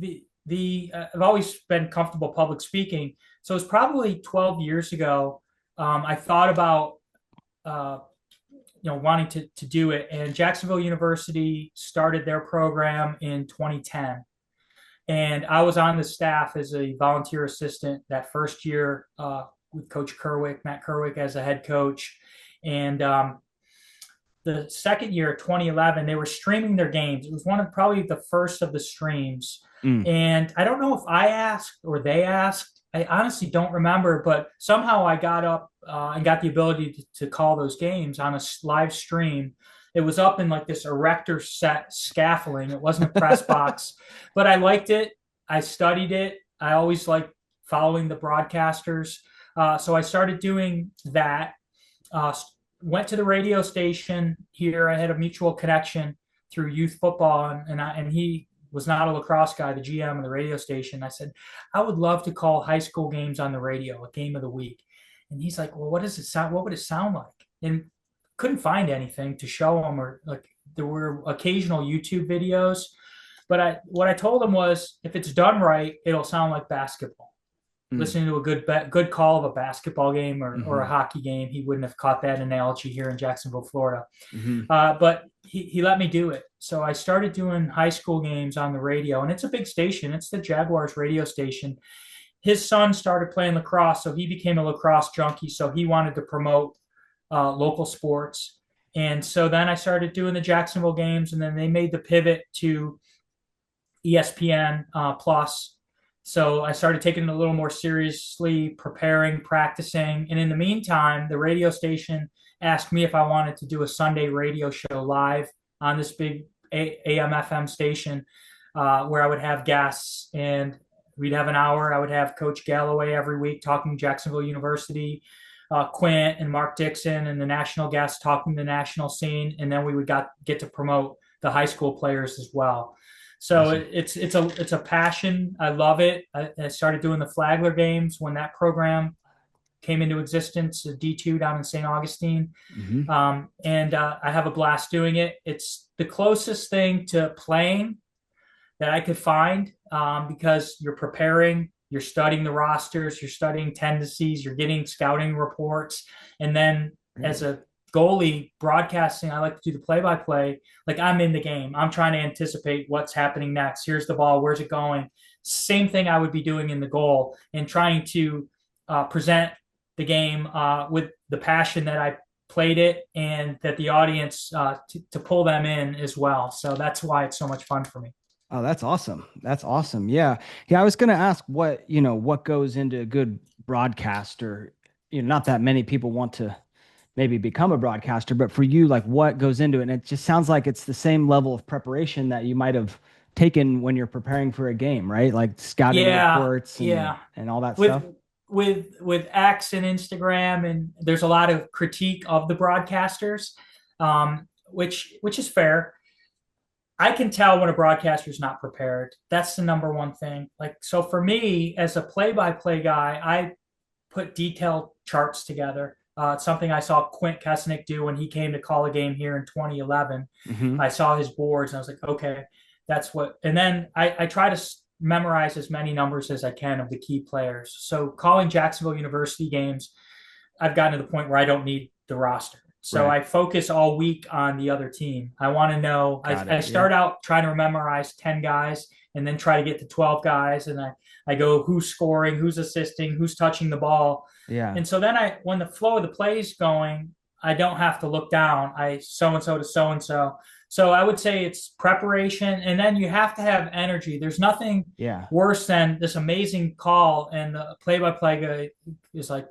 I've always been comfortable public speaking. So it's probably 12 years ago. I thought about uh, wanting to do it, and Jacksonville University started their program in 2010, and I was on the staff as a volunteer assistant that first year with Coach Matt Kerwick as a head coach. And the second year, 2011, they were streaming their games. It was one of probably the first of the streams. Mm. And I don't know if I asked or they asked. I honestly don't remember, but somehow I got up and got the ability to call those games on a live stream. It was up in like this erector set scaffolding. It wasn't a press box, but I liked it. I studied it. I always liked following the broadcasters. So I started doing that. Went to the radio station here. I had a mutual connection through youth football, and he was not a lacrosse guy, the GM of the radio station. I said, I would love to call high school games on the radio, a game of the week. And he's like, well, what does it sound? What would it sound like? And couldn't find anything to show him, or like there were occasional YouTube videos. But what I told him was, if it's done right, it'll sound like basketball. Listening to a good call of a basketball game or a hockey game, he wouldn't have caught that analogy here in Jacksonville, Florida. But he let me do it. So I started doing high school games on the radio, and it's a big station. It's the Jaguars radio station. His son started playing lacrosse, so he became a lacrosse junkie. So he wanted to promote local sports. And so then I started doing the Jacksonville games, and then they made the pivot to ESPN Plus. So I started taking it a little more seriously, preparing, practicing. And in the meantime, the radio station asked me if I wanted to do a Sunday radio show live on this big AM FM station where I would have guests, and we'd have an hour. I would have Coach Galloway every week talking Jacksonville University, Quint and Mark Dixon and the national guests talking the national scene. And then we would get to promote the high school players as well. So awesome. It's a passion. I love it. I started doing the Flagler games when that program came into existence, D2 down in St. Augustine. And I have a blast doing it. It's the closest thing to playing that I could find because you're preparing, you're studying the rosters, you're studying tendencies, you're getting scouting reports. And then as a goalie broadcasting, I like to do the play-by-play. Like, I'm in the game. I'm trying to anticipate what's happening next. Here's the ball. Where's it going? Same thing I would be doing in the goal, and trying to present the game with the passion that I played it, and that the audience to pull them in as well. So that's why it's so much fun for me. Oh, that's awesome. That's awesome. Yeah. I was going to ask what goes into a good broadcaster. Not that many people want to maybe become a broadcaster, but for you, like, what goes into it? And it just sounds like it's the same level of preparation that you might have taken when you're preparing for a game, right? Like scouting reports and all that stuff. With X and Instagram, and there's a lot of critique of the broadcasters, which is fair. I can tell when a broadcaster is not prepared. That's the number one thing. Like, so for me as a play-by-play guy, I put detailed charts together. It's something I saw Quint Kesnick do when he came to call a game here in 2011. I saw his boards and I was like, okay, that's what. And then I try to memorize as many numbers as I can of the key players. So calling Jacksonville University games, I've gotten to the point where I don't need the roster. So I focus all week on the other team. I want to know. I start out trying to memorize 10 guys and then try to get to 12 guys. And I go, who's scoring, who's assisting, who's touching the ball. Yeah. And so then when the flow of the play is going, I don't have to look down. So-and-so to so-and-so. So I would say it's preparation, and then you have to have energy. There's nothing worse than this amazing call, and the play-by-play guy is like,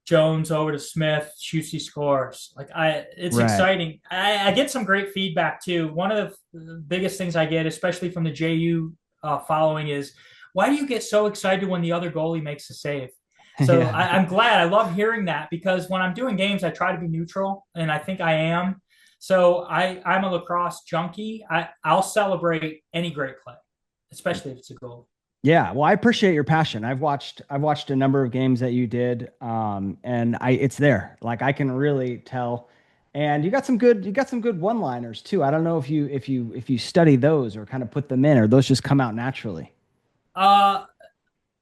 Jones over to Smith, shoots, he scores. Like, it's exciting. I get some great feedback too. One of the biggest things I get, especially from the JU following, is, why do you get so excited when the other goalie makes a save? So I'm glad. I love hearing that, because when I'm doing games, I try to be neutral, and I think I am. So I'm a lacrosse junkie. I'll celebrate any great play, especially if it's a goal. Yeah, well, I appreciate your passion. I've watched a number of games that you did, and it's there. Like I can really tell. And you got some good one-liners too. I don't know if you study those or kind of put them in, or those just come out naturally. Uh,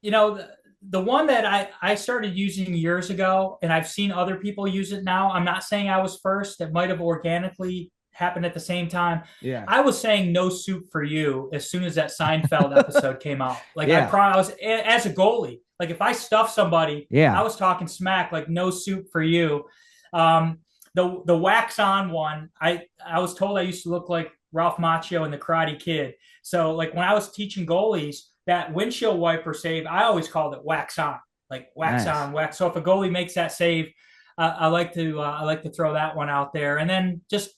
you know, the one that I started using years ago, and I've seen other people use it now. I'm not saying I was first. It might have organically happened at the same time. Yeah. I was saying "No soup for you" as soon as that Seinfeld episode came out. Like Yeah. I was as a goalie. Like if I stuff somebody, I Yeah. was talking smack. Like "No soup for you." Um, the wax on one, I was told I used to look like Ralph Macchio in The Karate Kid. So like when I was teaching goalies, that windshield wiper save, I always called it wax on, like wax Nice. on, wax. So if a goalie makes that save, I like to throw that one out there. And then just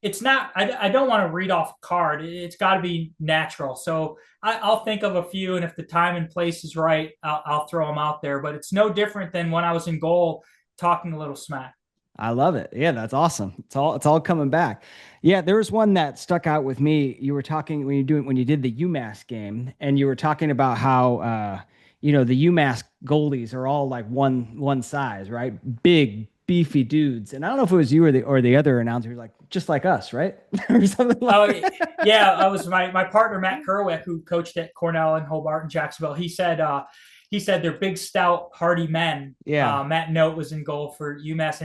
it's not I don't want to read off a card. It's got to be natural. So I'll think of a few, and if the time and place is right, I'll throw them out there. But it's no different than when I was in goal talking a little smack. I love it. Yeah, that's awesome. It's all coming back. Yeah, there was one that stuck out with me. You were talking when you did the UMass game, and you were talking about how the UMass goalies are all like one size, right? Big, beefy dudes. And I don't know if it was you or the other announcer, like just like us, right? Or something like Oh that. yeah, I was my partner Matt Kerwick, who coached at Cornell and Hobart and Jacksonville. He said they're big, stout, hardy men. Yeah. Matt Note was in goal for UMass,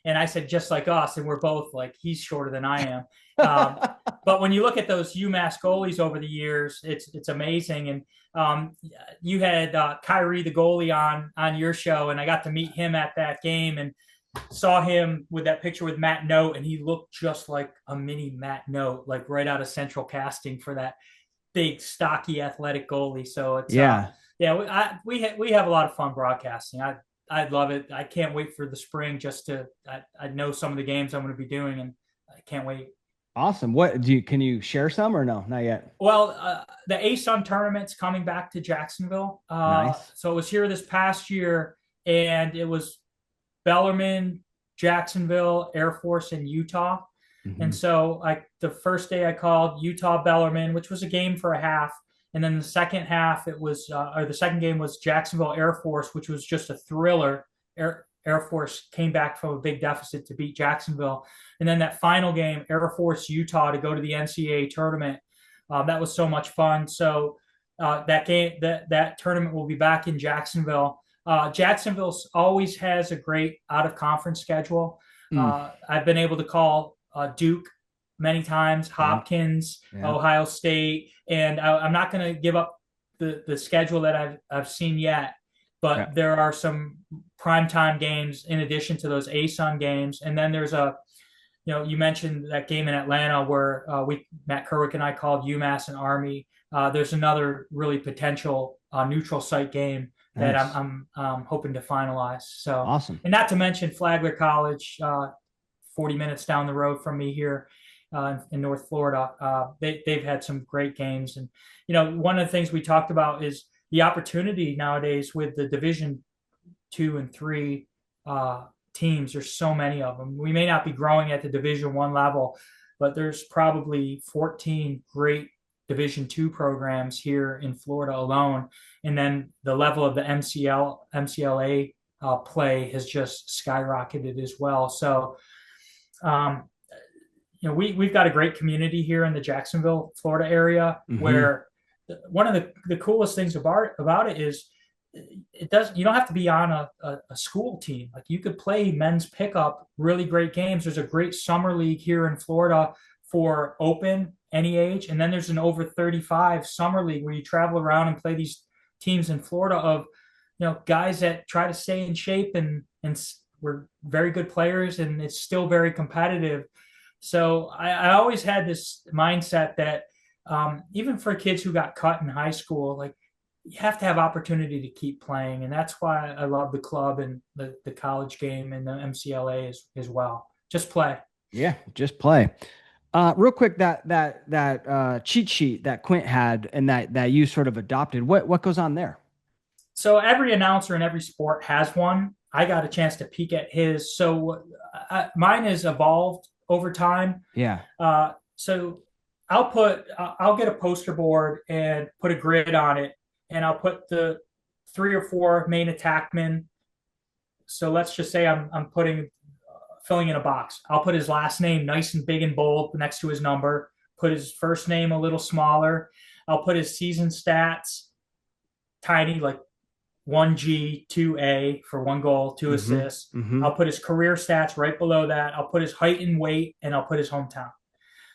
and I said just like us, and we're both like he's shorter than I am. Um, but when you look at those UMass goalies over the years, it's amazing. And you had Kyrie the goalie on your show, and I got to meet him at that game, and saw him with that picture with Matt Note, and he looked just like a mini Matt Note, like right out of Central Casting for that big, stocky, athletic goalie. So it's Yeah. yeah, we have a lot of fun broadcasting. I love it. I can't wait for the spring just to I know some of the games I'm going to be doing, and I can't wait. Awesome. Can you share some or no? Not yet. Well, the ASUN tournament's coming back to Jacksonville. Nice. So it was here this past year, and it was Bellarmine, Jacksonville, Air Force, and Utah. And Hmm. so the first day I called Utah Bellarmine, which was a game for a half. And then the second half, or the second game was Jacksonville Air Force, which was just a thriller. Air Force came back from a big deficit to beat Jacksonville. And then that final game, Air Force Utah, to go to the NCAA tournament. That was so much fun. So that tournament will be back in Jacksonville. Jacksonville always has a great out of conference schedule. Mm. I've been able to call Duke many times, Yeah. Hopkins, Yeah. Ohio State, and I'm not going to give up the schedule that I've seen yet. Yeah. But there are some primetime games in addition to those ASUN games, and then there's you mentioned that game in Atlanta where Matt Kerwick and I called UMass and Army. There's another really potential neutral site game that Nice. I'm hoping to finalize. So, Awesome. and not to mention Flagler College, 40 minutes down the road from me here in North Florida. They've had some great games, and one of the things we talked about is the opportunity nowadays with the Division II and III teams. There's so many of them. We may not be growing at the Division I level, but there's probably 14 great Division II programs here in Florida alone. And then the level of the MCLA play has just skyrocketed as well. So, um, we've got a great community here in the Jacksonville, Florida area, Hmm. where one of the coolest things about it is you don't have to be on a school team. Like you could play men's pickup, really great games. There's a great summer league here in Florida for open any age, and then there's an over 35 summer league where you travel around and play these teams in Florida of guys that try to stay in shape, and we're very good players, and it's still very competitive. So I always had this mindset that even for kids who got cut in high school, like you have to have opportunity to keep playing, and that's why I love the club and the college game and the MCLA as well. Just play. Yeah. Just play. Real quick, that cheat sheet that Quint had and that you sort of adopted. What goes on there? So every announcer in every sport has one. I got a chance to peek at his. So mine has evolved over time. Yeah. So I'll get a poster board and put a grid on it, and I'll put the 3 or 4 main attackmen. So let's just say I'm filling in a box. I'll put his last name nice and big and bold next to his number. Put his first name a little smaller. I'll put his season stats tiny, like 1G, 2A for 1 goal, 2 assists. I'll put his career stats right below that. I'll put his height and weight, and I'll put his hometown.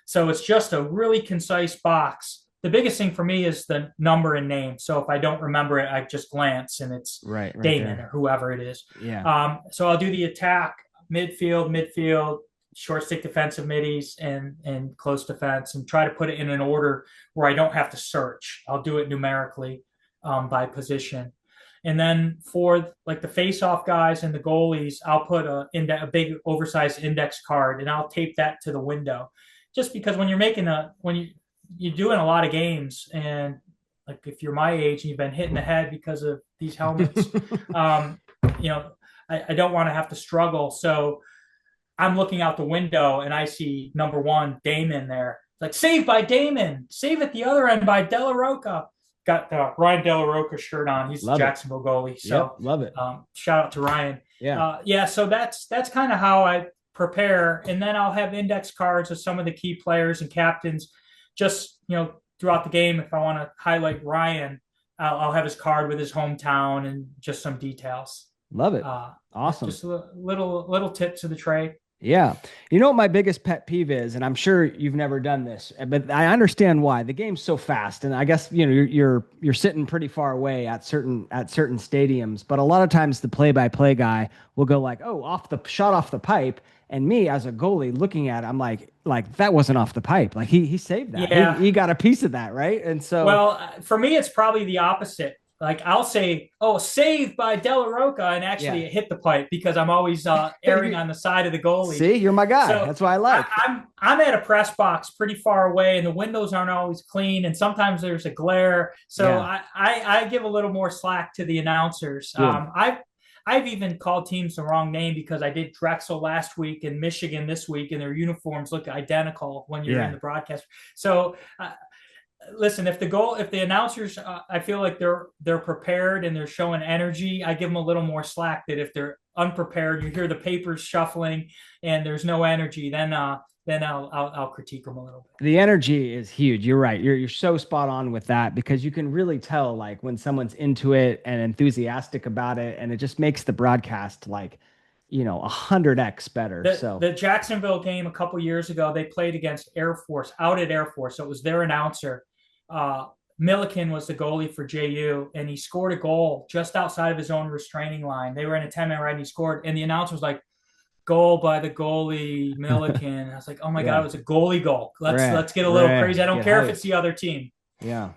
So it's just a really concise box. The biggest thing for me is the number and name. So if I don't remember it, I just glance and it's right Damon there. or whoever it is. Yeah. So I'll do the attack, midfield, short stick defensive middies, and close defense, and try to put it in an order where I don't have to search. I'll do it numerically by position. And then for like the face-off guys and the goalies, I'll put a big oversized index card, and I'll tape that to the window. Just because when you're doing a lot of games, and like if you're my age and you've been hit in the head because of these helmets, I don't want to have to struggle. So I'm looking out the window and I see number 1, Damon there. It's like, saved by Damon, save at the other end by De La Rocca. Got the Ryan De La Rocca shirt on. He's the Jacksonville goalie. So yep, love it. Shout out to Ryan. Yeah. So that's kind of how I prepare. And then I'll have index cards of some of the key players and captains just, throughout the game. If I want to highlight Ryan, I'll have his card with his hometown and just some details. Love it. Awesome. Just a little tips of the trade. Yeah. You know what my biggest pet peeve is, and I'm sure you've never done this, but I understand why. The game's so fast, and I guess you're sitting pretty far away at certain stadiums, but a lot of times the play-by-play guy will go like, "Oh, shot off the pipe," and me as a goalie looking at it, I'm like that wasn't off the pipe. Like he saved that. Yeah. He got a piece of that, right? And so, well, for me, it's probably the opposite. Like I'll say, "Oh, saved by De La Rocca," and actually it hit the pipe because I'm always erring on the side of the goalie. See, you're my guy. So that's why I like. I'm at a press box pretty far away, and the windows aren't always clean, and sometimes there's a glare. So I give a little more slack to the announcers. I've even called teams the wrong name because I did Drexel last week and Michigan this week, and their uniforms look identical when you're in the broadcast. So. Listen, if the announcers, I feel like they're prepared and they're showing energy, I give them a little more slack. That if they're unprepared, you hear the papers shuffling and there's no energy, then I'll critique them a little bit. The energy is huge. You're right. You're so spot on with that, because you can really tell like when someone's into it and enthusiastic about it, and it just makes the broadcast like 100x better. The Jacksonville game a couple years ago, they played against Air Force out at Air Force. So it was their announcer. Milliken was the goalie for JU, and he scored a goal just outside of his own restraining line. They were in a 10-man ride, and he scored. And the announcer was like, "Goal by the goalie, Milliken." I was like, "Oh my God, it was a goalie goal. Let's get a little crazy. I don't care if it's the other team." Yeah.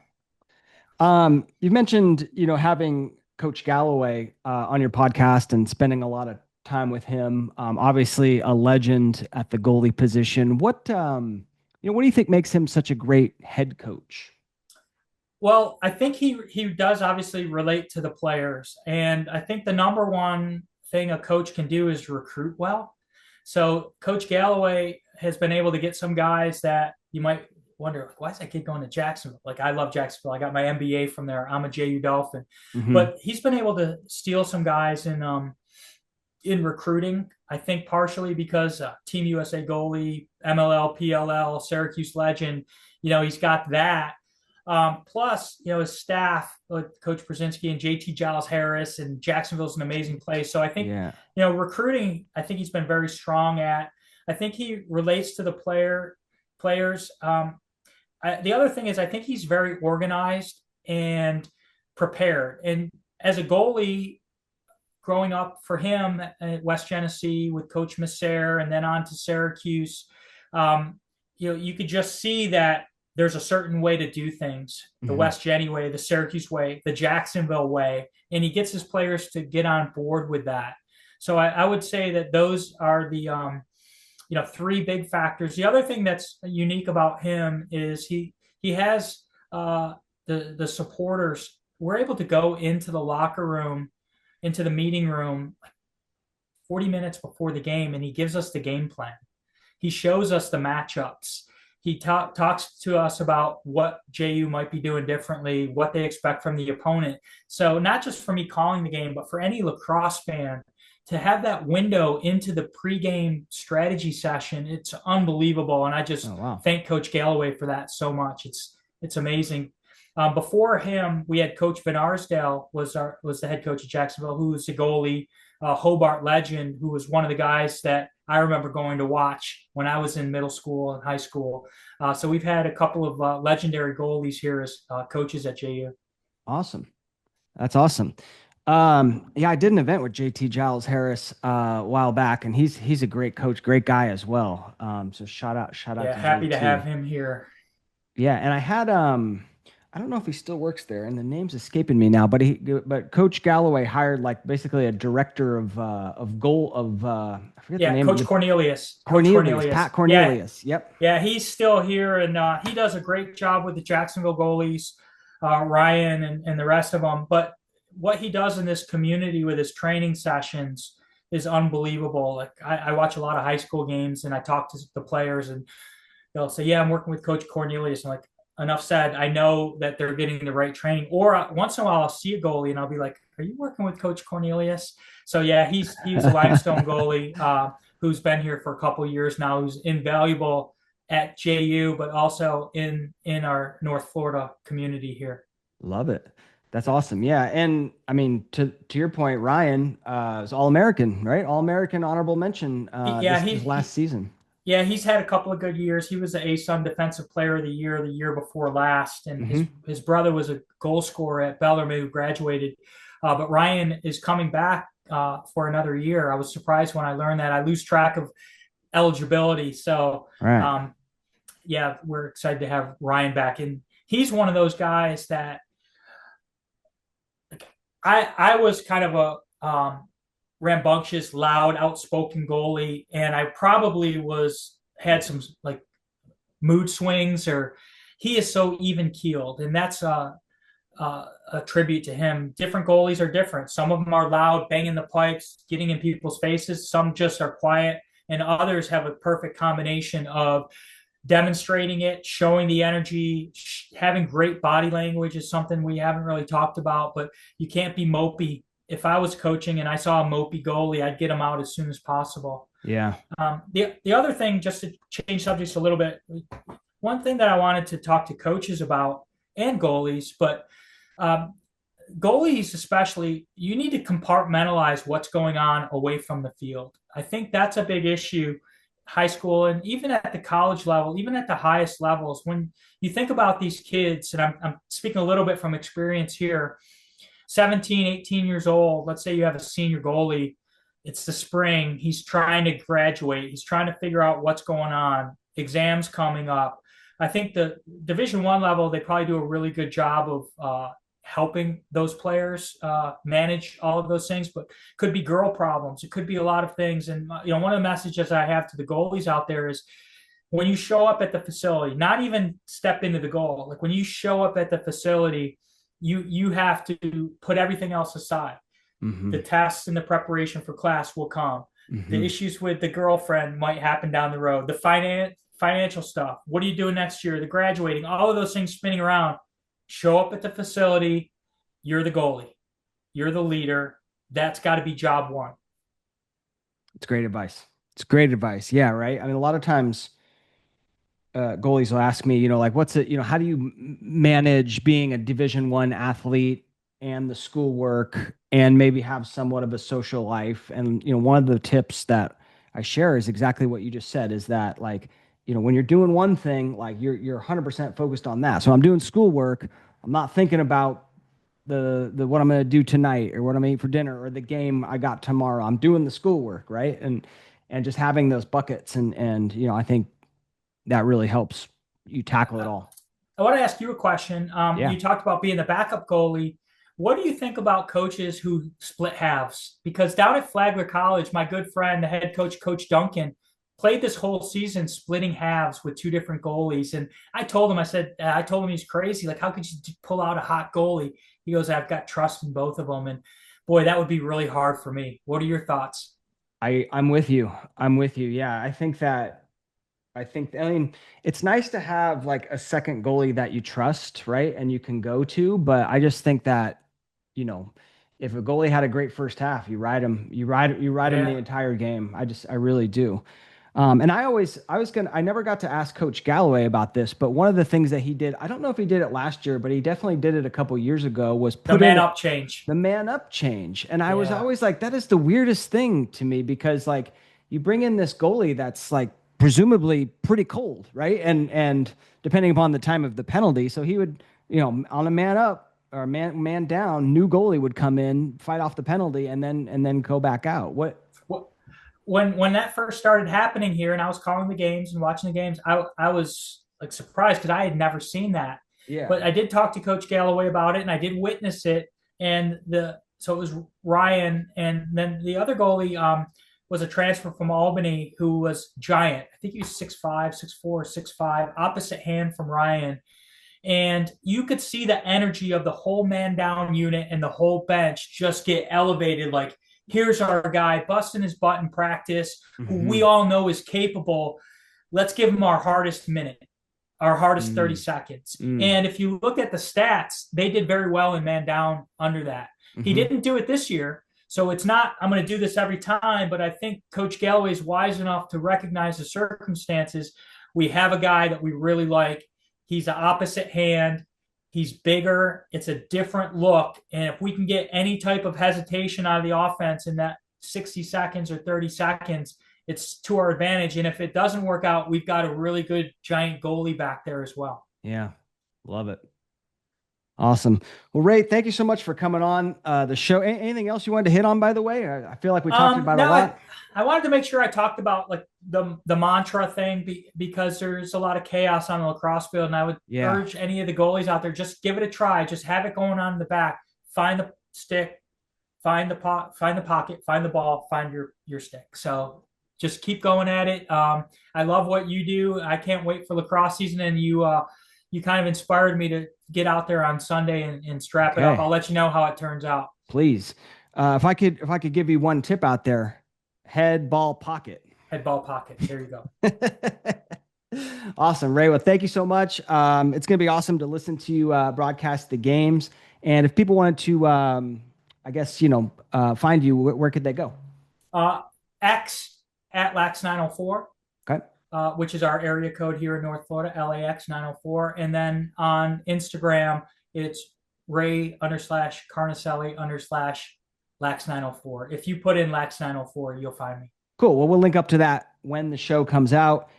You mentioned having Coach Galloway on your podcast and spending a lot of time with him. Obviously a legend at the goalie position. What do you think makes him such a great head coach? Well, I think he does obviously relate to the players. And I think the number one thing a coach can do is recruit well. So Coach Galloway has been able to get some guys that you might wonder, like, why is that kid going to Jacksonville? Like, I love Jacksonville. I got my MBA from there. I'm a JU Dolphin. Mm-hmm. But he's been able to steal some guys in recruiting, I think partially because Team USA goalie, MLL, PLL, Syracuse legend, he's got that. Plus, his staff, like Coach Brzezinski and JT Giles Harris, and Jacksonville's an amazing place. So I think, recruiting, I think he's been very strong at. I think he relates to the players. The other thing is I think he's very organized and prepared. And as a goalie, growing up for him at West Genesee with Coach Messer and then on to Syracuse, you could just see that there's a certain way to do things, the West Genny way, the Syracuse way, the Jacksonville way, and he gets his players to get on board with that. So I would say that those are the, 3 big factors. The other thing that's unique about him is he has the supporters. We're able to go into the locker room, into the meeting room 40 minutes before the game, and he gives us the game plan. He shows us the matchups. He talks to us about what JU might be doing differently, what they expect from the opponent. So not just for me calling the game, but for any lacrosse fan to have that window into the pregame strategy session, it's unbelievable. And I just Oh, wow. thank Coach Galloway for that so much. It's amazing. Before him, we had Coach Van Arsdale was the head coach of Jacksonville, who was the goalie, Hobart legend, who was one of the guys that I remember going to watch when I was in middle school and high school. So we've had a couple of legendary goalies here as coaches at JU. Awesome. That's awesome. Yeah, I did an event with JT Giles Harris a while back, and he's a great coach, great guy as well. So shout out Yeah, to happy to have JT. him here. Yeah, and I had I don't know if he still works there, and the name's escaping me now, but Coach Galloway hired like basically a director of goal of I forget the Yeah, name of Coach the Cornelius. Coach Cornelius, Cornelius. Pat Yeah, Cornelius. Yep. yeah, he's still here, and he does a great job with the Jacksonville goalies, Ryan and the rest of them. But what he does in this community with his training sessions is unbelievable. Like I watch a lot of high school games, and I talk to the players, and they'll say, "Yeah, I'm working with Coach Cornelius." I'm like, enough said. I know that they're getting the right training. Or once in a while, I'll see a goalie, and I'll be like, "Are you working with Coach Cornelius?" So yeah, he's a limestone goalie who's been here for a couple of years now, who's invaluable at JU, but also in our North Florida community here. Love it. That's awesome. Yeah, and I mean to your point, Ryan is All American, right? All American honorable mention Yeah, this last season. yeah, he's had a couple of good years. He was the ASUN Defensive Player of the year before last, and Hmm. his brother was a goal scorer at Bellarmine who graduated. But Ryan is coming back for another year. I was surprised when I learned that. I lose track of eligibility, so All right. um, yeah, we're excited to have Ryan back, and he's one of those guys that I was kind of a rambunctious, loud, outspoken goalie, and I probably was had some like mood swings. Or he is so even keeled, and that's a tribute to him. Different goalies are different. Some of them are loud, banging the pipes, getting in people's faces. Some just are quiet, and others have a perfect combination of demonstrating it, showing the energy, having great body language is something we haven't really talked about, but you can't be mopey. If I was coaching and I saw a mopey goalie, I'd get him out as soon as possible. Yeah. The other thing, just to change subjects a little bit, one thing that I wanted to talk to coaches about and goalies, but um, goalies especially, you need to compartmentalize what's going on away from the field. I think that's a big issue, high school and even at the college level, even at the highest levels. When you think about these kids, and I'm speaking a little bit from experience here, 17, 18 years old, let's say you have a senior goalie, it's the spring, he's trying to graduate, he's trying to figure out what's going on, exams coming up. I think the Division I level, they probably do a really good job of helping those players manage all of those things, but could be girl problems. It could be a lot of things. And, one of the messages I have to the goalies out there is when you show up at the facility, not even step into the goal, like when you show up at the facility, you have to put everything else aside. Hmm. The tests and the preparation for class will come. The Hmm. issues with the girlfriend might happen down the road. The financial stuff. What are you doing next year? The graduating, all of those things spinning around. Show up at the facility. You're the goalie. You're the leader. That's got to be job one. It's great advice. It's great advice. Yeah, right. I mean, a lot of times goalies will ask me, like, what's it, how do you manage being a Division I athlete and the schoolwork and maybe have somewhat of a social life? And, one of the tips that I share is exactly what you just said, is that like, when you're doing one thing, like you're 100% focused on that. So I'm doing schoolwork. I'm not thinking about the what I'm going to do tonight or what I'm going to eat for dinner or the game I got tomorrow. I'm doing the schoolwork, right? And just having those buckets and I think that really helps you tackle it all. I want to ask you a question. Yeah. You talked about being the backup goalie. What do you think about coaches who split halves? Because down at Flagler College, my good friend, the head coach, Coach Duncan, played this whole season splitting halves with two different goalies. And I told him, I told him he's crazy. Like, how could you pull out a hot goalie? He goes, I've got trust in both of them. And boy, that would be really hard for me. What are your thoughts? I'm with you. I'm with you. Yeah. I think that I think, I mean, it's nice to have like a second goalie that you trust, right? And you can go to, but I just think that, you know, if a goalie had a great first half, you ride him the Yeah. entire game. I really do. And I never got to ask Coach Galloway about this, but one of the things that he did, I don't know if he did it last year, but he definitely did it a couple years ago, was The put man in up change. the man up change. And I was Yeah. always like, that is the weirdest thing to me because like you bring in this goalie that's like presumably pretty cold, right? And depending upon the time of the penalty, so he would, on a man up or man down, new goalie would come in, fight off the penalty, and then go back out. What? When that first started happening here, and I was calling the games and watching the games, I was like surprised because I had never seen that. Yeah. But I did talk to Coach Galloway about it, and I did witness it. And so it was Ryan, and then the other goalie was a transfer from Albany who was giant. I think he was 6'5", 6'4", 6'5", opposite hand from Ryan. And you could see the energy of the whole man down unit and the whole bench just get elevated. Like, here's our guy busting his butt in practice, who we Hmm. all know is capable. Let's give him our hardest minute, our hardest 30 Mm, seconds. mm, And if you look at the stats, they did very well in man down under that. He hmm. didn't do it this year. So it's not, I'm going to do this every time, but I think Coach Galloway is wise enough to recognize the circumstances. We have a guy that we really like. He's the opposite hand. He's bigger. It's a different look. And if we can get any type of hesitation out of the offense in that 60 seconds or 30 seconds, it's to our advantage. And if it doesn't work out, we've got a really good giant goalie back there as well. Yeah. Love it. Awesome. Well, Ray, thank you so much for coming on the show. Anything else you wanted to hit on, by the way? I feel like we talked about a No, lot. I wanted to make sure I talked about like the mantra thing because there's a lot of chaos on the lacrosse field, and I would Yeah. urge any of the goalies out there, just give it a try. Just have it going on in the back. Find the stick, find the pocket, find the ball, find your stick. So just keep going at it. I love what you do. I can't wait for lacrosse season, and you kind of inspired me to get out there on Sunday and strap it up. Okay. I'll let you know how it turns out. Please. If I could give you one tip out there, head, ball, pocket. Head ball pocket. There you go. Awesome, Ray. Well, thank you so much. It's going to be awesome to listen to you broadcast the games. And if people wanted to, I guess, find you, where could they go? Uh, X at Lax 904, Okay. which is our area code here in North Florida, LAX 904. And then on Instagram, it's Ray _ Carnicelli _ Lax 904. If you put in Lax 904, you'll find me. Cool. Well, we'll link up to that when the show comes out.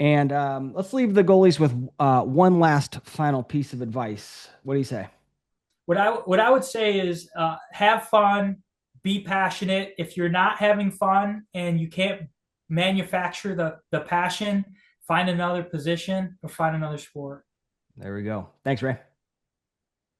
And let's leave the goalies with one last final piece of advice. What do you say? What I would say is have fun, be passionate. If you're not having fun and you can't manufacture the passion, find another position or find another sport. There we go. Thanks, Ray.